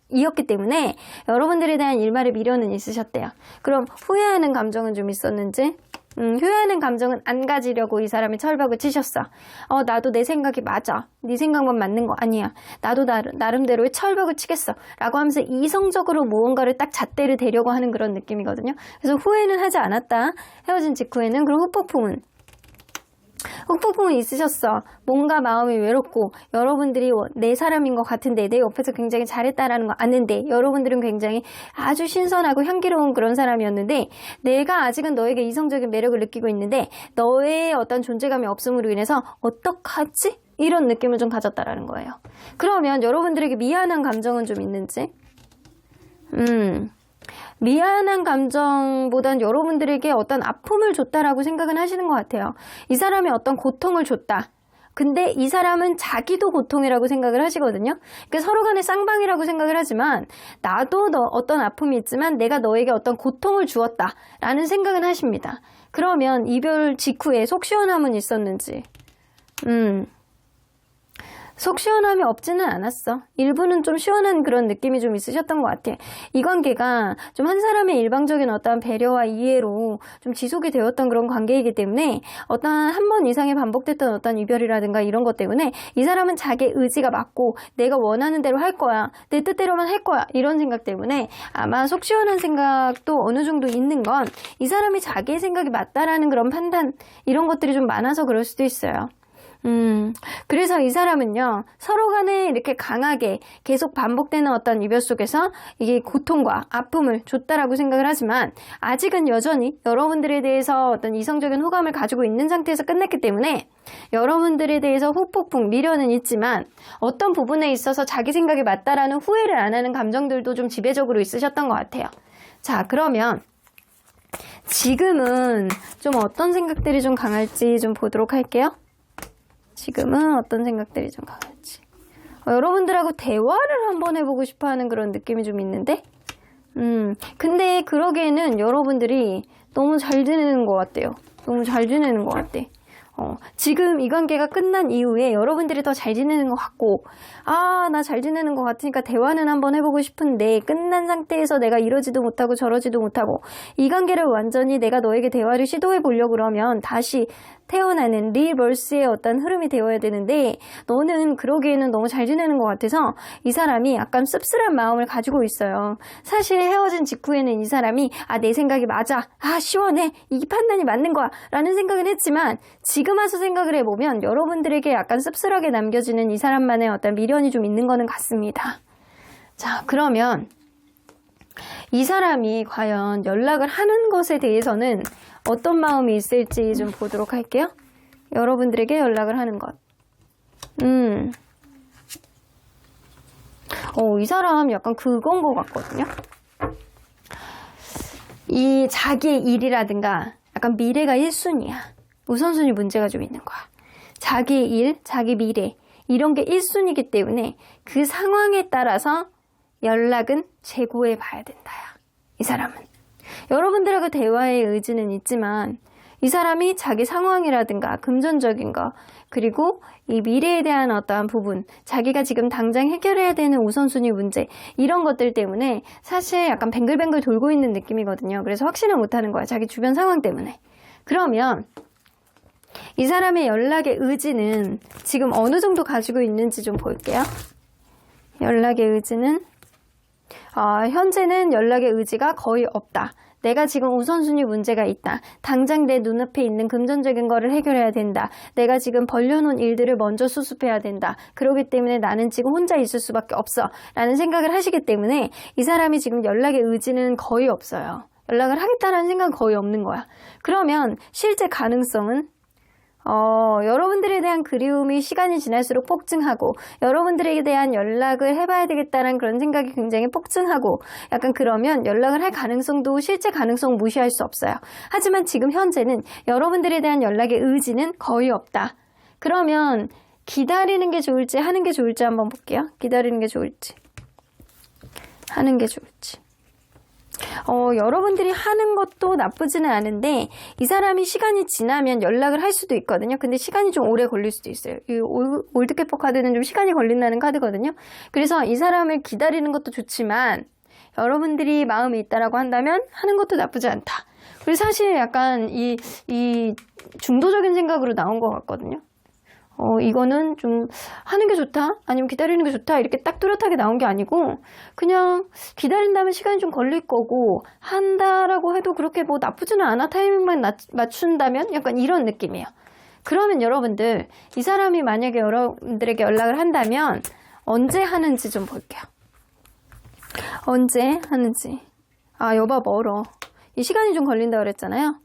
이었기 때문에 여러분들에 대한 일말의 미련은 있으셨대요. 그럼 후회하는 감정은 좀 있었는지? 후회하는 감정은 안 가지려고 이 사람이 철벽을 치셨어. 나도 내 생각이 맞아. 네 생각만 맞는 거 아니야. 나도 나름대로의 철벽을 치겠어. 라고 하면서 이성적으로 무언가를 딱 잣대를 대려고 하는 그런 느낌이거든요. 그래서 후회는 하지 않았다. 헤어진 직후에는. 그럼 흑폭풍은 있으셨어. 뭔가 마음이 외롭고 여러분들이 내 사람인 것 같은데 내 옆에서 굉장히 잘했다라는 거 아는데 여러분들은 굉장히 아주 신선하고 향기로운 그런 사람이었는데 내가 아직은 너에게 이성적인 매력을 느끼고 있는데 너의 어떤 존재감이 없음으로 인해서 어떡하지? 이런 느낌을 좀 가졌다라는 거예요. 그러면 여러분들에게 미안한 감정은 좀 있는지? 미안한 감정보단 여러분들에게 어떤 아픔을 줬다라고 생각은 하시는 것 같아요. 이 사람이 어떤 고통을 줬다. 근데 이 사람은 자기도 고통이라고 생각을 하시거든요. 그러니까 서로 간에 쌍방이라고 생각을 하지만 나도 어떤 아픔이 있지만 내가 너에게 어떤 고통을 주었다라는 생각은 하십니다. 그러면 이별 직후에 속 시원함은 있었는지. 속 시원함이 없지는 않았어. 일부는 좀 시원한 그런 느낌이 좀 있으셨던 것 같아. 이 관계가 좀 한 사람의 일방적인 어떤 배려와 이해로 좀 지속이 되었던 그런 관계이기 때문에 어떤 한 번 이상의 반복됐던 어떤 이별이라든가 이런 것 때문에 이 사람은 자기 의지가 맞고 내가 원하는 대로 할 거야. 내 뜻대로만 할 거야. 이런 생각 때문에 아마 속 시원한 생각도 어느 정도 있는 건 이 사람이 자기의 생각이 맞다라는 그런 판단 이런 것들이 좀 많아서 그럴 수도 있어요. 그래서 이 사람은요, 서로 간에 이렇게 강하게 계속 반복되는 어떤 이별 속에서 이게 고통과 아픔을 줬다라고 생각을 하지만 아직은 여전히 여러분들에 대해서 어떤 이성적인 호감을 가지고 있는 상태에서 끝냈기 때문에 여러분들에 대해서 후폭풍, 미련은 있지만 어떤 부분에 있어서 자기 생각이 맞다라는 후회를 안 하는 감정들도 좀 지배적으로 있으셨던 것 같아요. 자, 그러면 지금은 좀 어떤 생각들이 좀 강할지 좀 보도록 할게요. 지금은 어떤 생각들이 좀 강할지. 여러분들하고 대화를 한번 해보고 싶어 하는 그런 느낌이 좀 있는데? 근데 그러기에는 여러분들이 너무 잘 지내는 것 같아요. 너무 잘 지내는 것 같아. 지금 이 관계가 끝난 이후에 여러분들이 더 잘 지내는 것 같고, 나 잘 지내는 것 같으니까 대화는 한번 해보고 싶은데, 끝난 상태에서 내가 이러지도 못하고 저러지도 못하고, 이 관계를 완전히 내가 너에게 대화를 시도해 보려고 그러면 다시 태어나는 리버스의 어떤 흐름이 되어야 되는데, 너는 그러기에는 너무 잘 지내는 것 같아서 이 사람이 약간 씁쓸한 마음을 가지고 있어요. 사실 헤어진 직후에는 이 사람이 내 생각이 맞아. 시원해. 이 판단이 맞는 거야. 라는 생각은 했지만 지금 와서 생각을 해보면 여러분들에게 약간 씁쓸하게 남겨지는 이 사람만의 어떤 미련이 좀 있는 거는 같습니다. 자, 그러면 이 사람이 과연 연락을 하는 것에 대해서는 어떤 마음이 있을지 좀 보도록 할게요. 여러분들에게 연락을 하는 것. 이 사람 약간 그건 것 같거든요. 이 자기의 일이라든가 약간 미래가 1순위야. 우선순위 문제가 좀 있는 거야. 자기의 일, 자기 미래 이런 게 1순위이기 때문에 그 상황에 따라서 연락은 재고해 봐야 된다야. 이 사람은. 여러분들하고 대화의 의지는 있지만 이 사람이 자기 상황이라든가 금전적인 거 그리고 이 미래에 대한 어떠한 부분 자기가 지금 당장 해결해야 되는 우선순위 문제 이런 것들 때문에 사실 약간 뱅글뱅글 돌고 있는 느낌이거든요. 그래서 확신을 못하는 거야. 자기 주변 상황 때문에. 그러면 이 사람의 연락의 의지는 지금 어느 정도 가지고 있는지 좀 볼게요. 연락의 의지는 현재는 연락의 의지가 거의 없다. 내가 지금 우선순위 문제가 있다. 당장 내 눈앞에 있는 금전적인 거를 해결해야 된다. 내가 지금 벌려놓은 일들을 먼저 수습해야 된다. 그렇기 때문에 나는 지금 혼자 있을 수밖에 없어. 라는 생각을 하시기 때문에 이 사람이 지금 연락의 의지는 거의 없어요. 연락을 하겠다는 생각은 거의 없는 거야. 그러면 실제 가능성은 여러분들에 대한 그리움이 시간이 지날수록 폭증하고 여러분들에 대한 연락을 해봐야 되겠다는 그런 생각이 굉장히 폭증하고 약간 그러면 연락을 할 가능성도 실제 가능성 무시할 수 없어요. 하지만 지금 현재는 여러분들에 대한 연락의 의지는 거의 없다. 그러면 기다리는 게 좋을지 하는 게 좋을지 한번 볼게요. 기다리는 게 좋을지 하는 게 좋을지. 여러분들이 하는 것도 나쁘지는 않은데 이 사람이 시간이 지나면 연락을 할 수도 있거든요. 근데 시간이 좀 오래 걸릴 수도 있어요. 이 올드캐퍼 카드는 좀 시간이 걸린다는 카드거든요. 그래서 이 사람을 기다리는 것도 좋지만 여러분들이 마음이 있다라고 한다면 하는 것도 나쁘지 않다. 그리고 사실 약간 이 중도적인 생각으로 나온 것 같거든요. 이거는 좀 하는 게 좋다? 아니면 기다리는 게 좋다? 이렇게 딱 뚜렷하게 나온 게 아니고 그냥 기다린다면 시간이 좀 걸릴 거고 한다라고 해도 그렇게 뭐 나쁘지는 않아. 타이밍만 맞춘다면 약간 이런 느낌이에요. 그러면 여러분들 이 사람이 만약에 여러분들에게 연락을 한다면 언제 하는지 좀 볼게요. 언제 하는지. 여봐 멀어. 이 시간이 좀 걸린다고 그랬잖아요.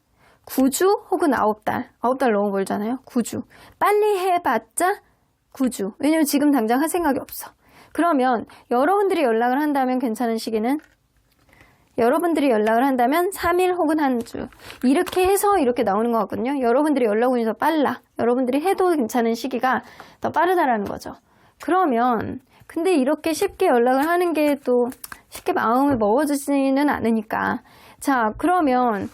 9주 혹은 9달. 9달 너무 멀잖아요. 9주. 빨리 해봤자 9주. 왜냐면 지금 당장 할 생각이 없어. 그러면 여러분들이 연락을 한다면 괜찮은 시기는 여러분들이 연락을 한다면 3일 혹은 한 주. 이렇게 해서 이렇게 나오는 것 같거든요. 여러분들이 연락 운이 더 빨라. 여러분들이 해도 괜찮은 시기가 더 빠르다라는 거죠. 그러면 근데 이렇게 쉽게 연락을 하는 게 또 쉽게 마음을 먹어주지는 않으니까. 자, 그러면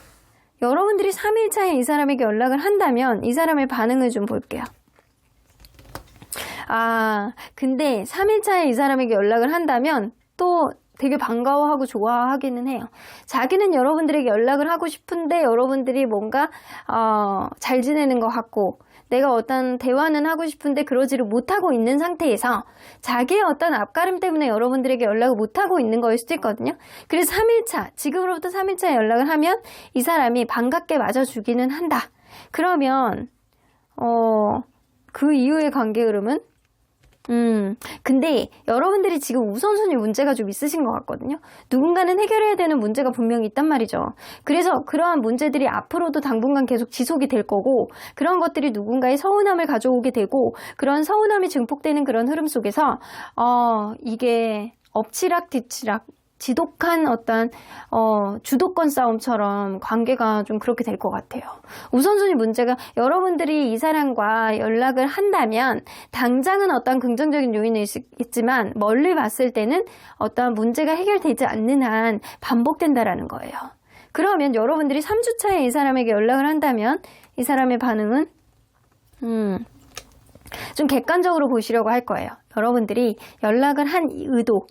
여러분들이 3일 차에 이 사람에게 연락을 한다면 이 사람의 반응을 좀 볼게요. 근데 3일차에 이 사람에게 연락을 한다면 또 되게 반가워하고 좋아하기는 해요. 자기는 여러분들에게 연락을 하고 싶은데 여러분들이 뭔가 잘 지내는 것 같고 내가 어떤 대화는 하고 싶은데 그러지를 못하고 있는 상태에서 자기의 어떤 앞가림 때문에 여러분들에게 연락을 못하고 있는 거일 수도 있거든요. 그래서 3일차, 지금으로부터 3일차에 연락을 하면 이 사람이 반갑게 맞아주기는 한다. 그러면 그 이후의 관계 흐름은 근데 여러분들이 지금 우선순위 문제가 좀 있으신 것 같거든요. 누군가는 해결해야 되는 문제가 분명히 있단 말이죠. 그래서 그러한 문제들이 앞으로도 당분간 계속 지속이 될 거고 그런 것들이 누군가의 서운함을 가져오게 되고 그런 서운함이 증폭되는 그런 흐름 속에서 이게 엎치락 뒤치락 지독한 어떤 주도권 싸움처럼 관계가 좀 그렇게 될 것 같아요. 우선순위 문제가 여러분들이 이 사람과 연락을 한다면 당장은 어떤 긍정적인 요인이 있지만 멀리 봤을 때는 어떤 문제가 해결되지 않는 한 반복된다라는 거예요. 그러면 여러분들이 3주차에 이 사람에게 연락을 한다면 이 사람의 반응은 좀 객관적으로 보시려고 할 거예요. 여러분들이 연락을 한 의도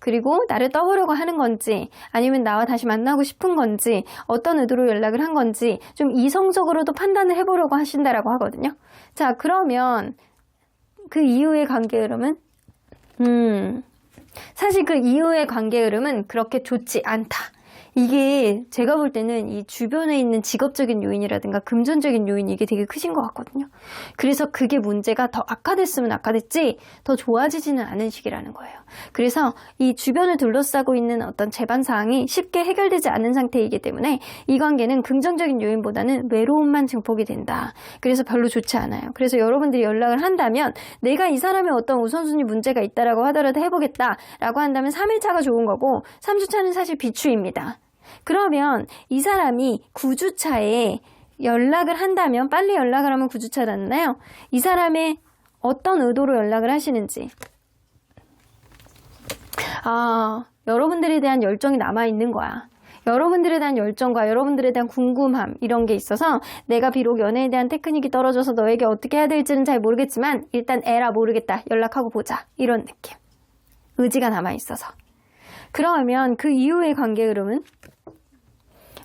그리고 나를 떠보려고 하는 건지 아니면 나와 다시 만나고 싶은 건지 어떤 의도로 연락을 한 건지 좀 이성적으로도 판단을 해보려고 하신다라고 하거든요. 자, 그러면 그 이후의 관계 흐름은 사실 그 이후의 관계 흐름은 그렇게 좋지 않다. 이게 제가 볼 때는 이 주변에 있는 직업적인 요인이라든가 금전적인 요인이 이게 되게 크신 것 같거든요. 그래서 그게 문제가 더 악화됐으면 악화됐지 더 좋아지지는 않은 시기라는 거예요. 그래서 이 주변을 둘러싸고 있는 어떤 재반사항이 쉽게 해결되지 않은 상태이기 때문에 이 관계는 긍정적인 요인보다는 외로움만 증폭이 된다. 그래서 별로 좋지 않아요. 그래서 여러분들이 연락을 한다면 내가 이 사람의 어떤 우선순위 문제가 있다라고 하더라도 해보겠다라고 한다면 3일차가 좋은 거고 3주차는 사실 비추입니다. 그러면 이 사람이 9주차에 연락을 한다면 빨리 연락을 하면 9주차잖아요. 이 사람의 어떤 의도로 연락을 하시는지 여러분들에 대한 열정이 남아있는 거야. 여러분들에 대한 열정과 여러분들에 대한 궁금함 이런 게 있어서 내가 비록 연애에 대한 테크닉이 떨어져서 너에게 어떻게 해야 될지는 잘 모르겠지만 일단 에라 모르겠다 연락하고 보자 이런 느낌 의지가 남아있어서 그러면 그 이후의 관계 흐름은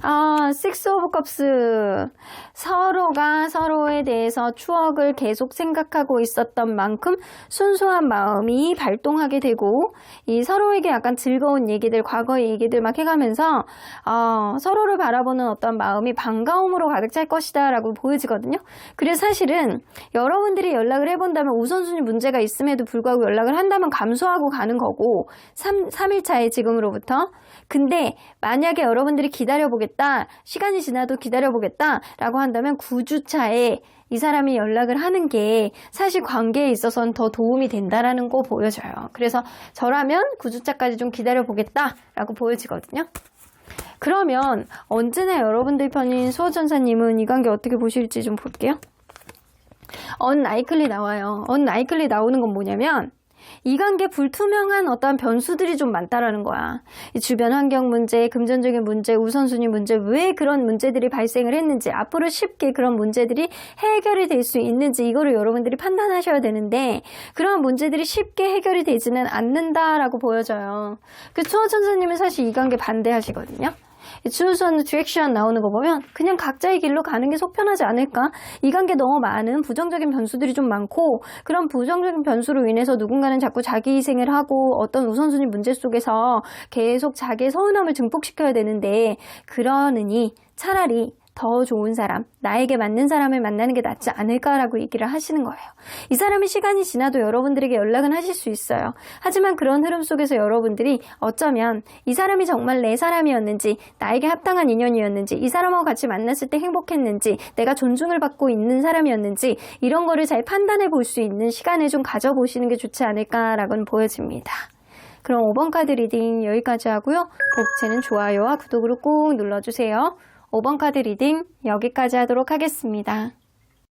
Six of Cups. 서로가 서로에 대해서 추억을 계속 생각하고 있었던 만큼 순수한 마음이 발동하게 되고 이 서로에게 약간 즐거운 얘기들, 과거의 얘기들 막 해가면서 서로를 바라보는 어떤 마음이 반가움으로 가득 찰 것이다 라고 보여지거든요. 그래서 사실은 여러분들이 연락을 해본다면 우선순위 문제가 있음에도 불구하고 연락을 한다면 감수하고 가는 거고 3일차에 지금으로부터 근데 만약에 여러분들이 기다려보겠다, 시간이 지나도 기다려보겠다 라고 한다면 9주차에 이 사람이 연락을 하는 게 사실 관계에 있어서는 더 도움이 된다라는 거 보여져요. 그래서 저라면 9주차까지 좀 기다려보겠다 라고 보여지거든요. 그러면 언제나 여러분들 편인 수호천사님은 이 관계 어떻게 보실지 좀 볼게요. unlikely 나와요. unlikely 나오는 건 뭐냐면 이 관계 불투명한 어떠한 변수들이 좀 많다라는 거야. 이 주변 환경 문제, 금전적인 문제, 우선순위 문제, 왜 그런 문제들이 발생을 했는지, 앞으로 쉽게 그런 문제들이 해결이 될 수 있는지 이거를 여러분들이 판단하셔야 되는데 그런 문제들이 쉽게 해결이 되지는 않는다라고 보여져요. 그래서 수호천사님은 사실 이 관계 반대하시거든요. choose direction 나오는 거 보면 그냥 각자의 길로 가는 게 속편하지 않을까? 이 관계 너무 많은 부정적인 변수들이 좀 많고 그런 부정적인 변수로 인해서 누군가는 자꾸 자기 희생을 하고 어떤 우선순위 문제 속에서 계속 자기의 서운함을 증폭시켜야 되는데 그러느니 차라리 더 좋은 사람, 나에게 맞는 사람을 만나는 게 낫지 않을까라고 얘기를 하시는 거예요. 이 사람이 시간이 지나도 여러분들에게 연락은 하실 수 있어요. 하지만 그런 흐름 속에서 여러분들이 어쩌면 이 사람이 정말 내 사람이었는지, 나에게 합당한 인연이었는지, 이 사람하고 같이 만났을 때 행복했는지, 내가 존중을 받고 있는 사람이었는지 이런 거를 잘 판단해 볼 수 있는 시간을 좀 가져보시는 게 좋지 않을까라고는 보여집니다. 그럼 5번 카드 리딩 여기까지 하고요. 복채는 좋아요와 구독으로 꼭 눌러주세요. 5번 카드 리딩 여기까지 하도록 하겠습니다.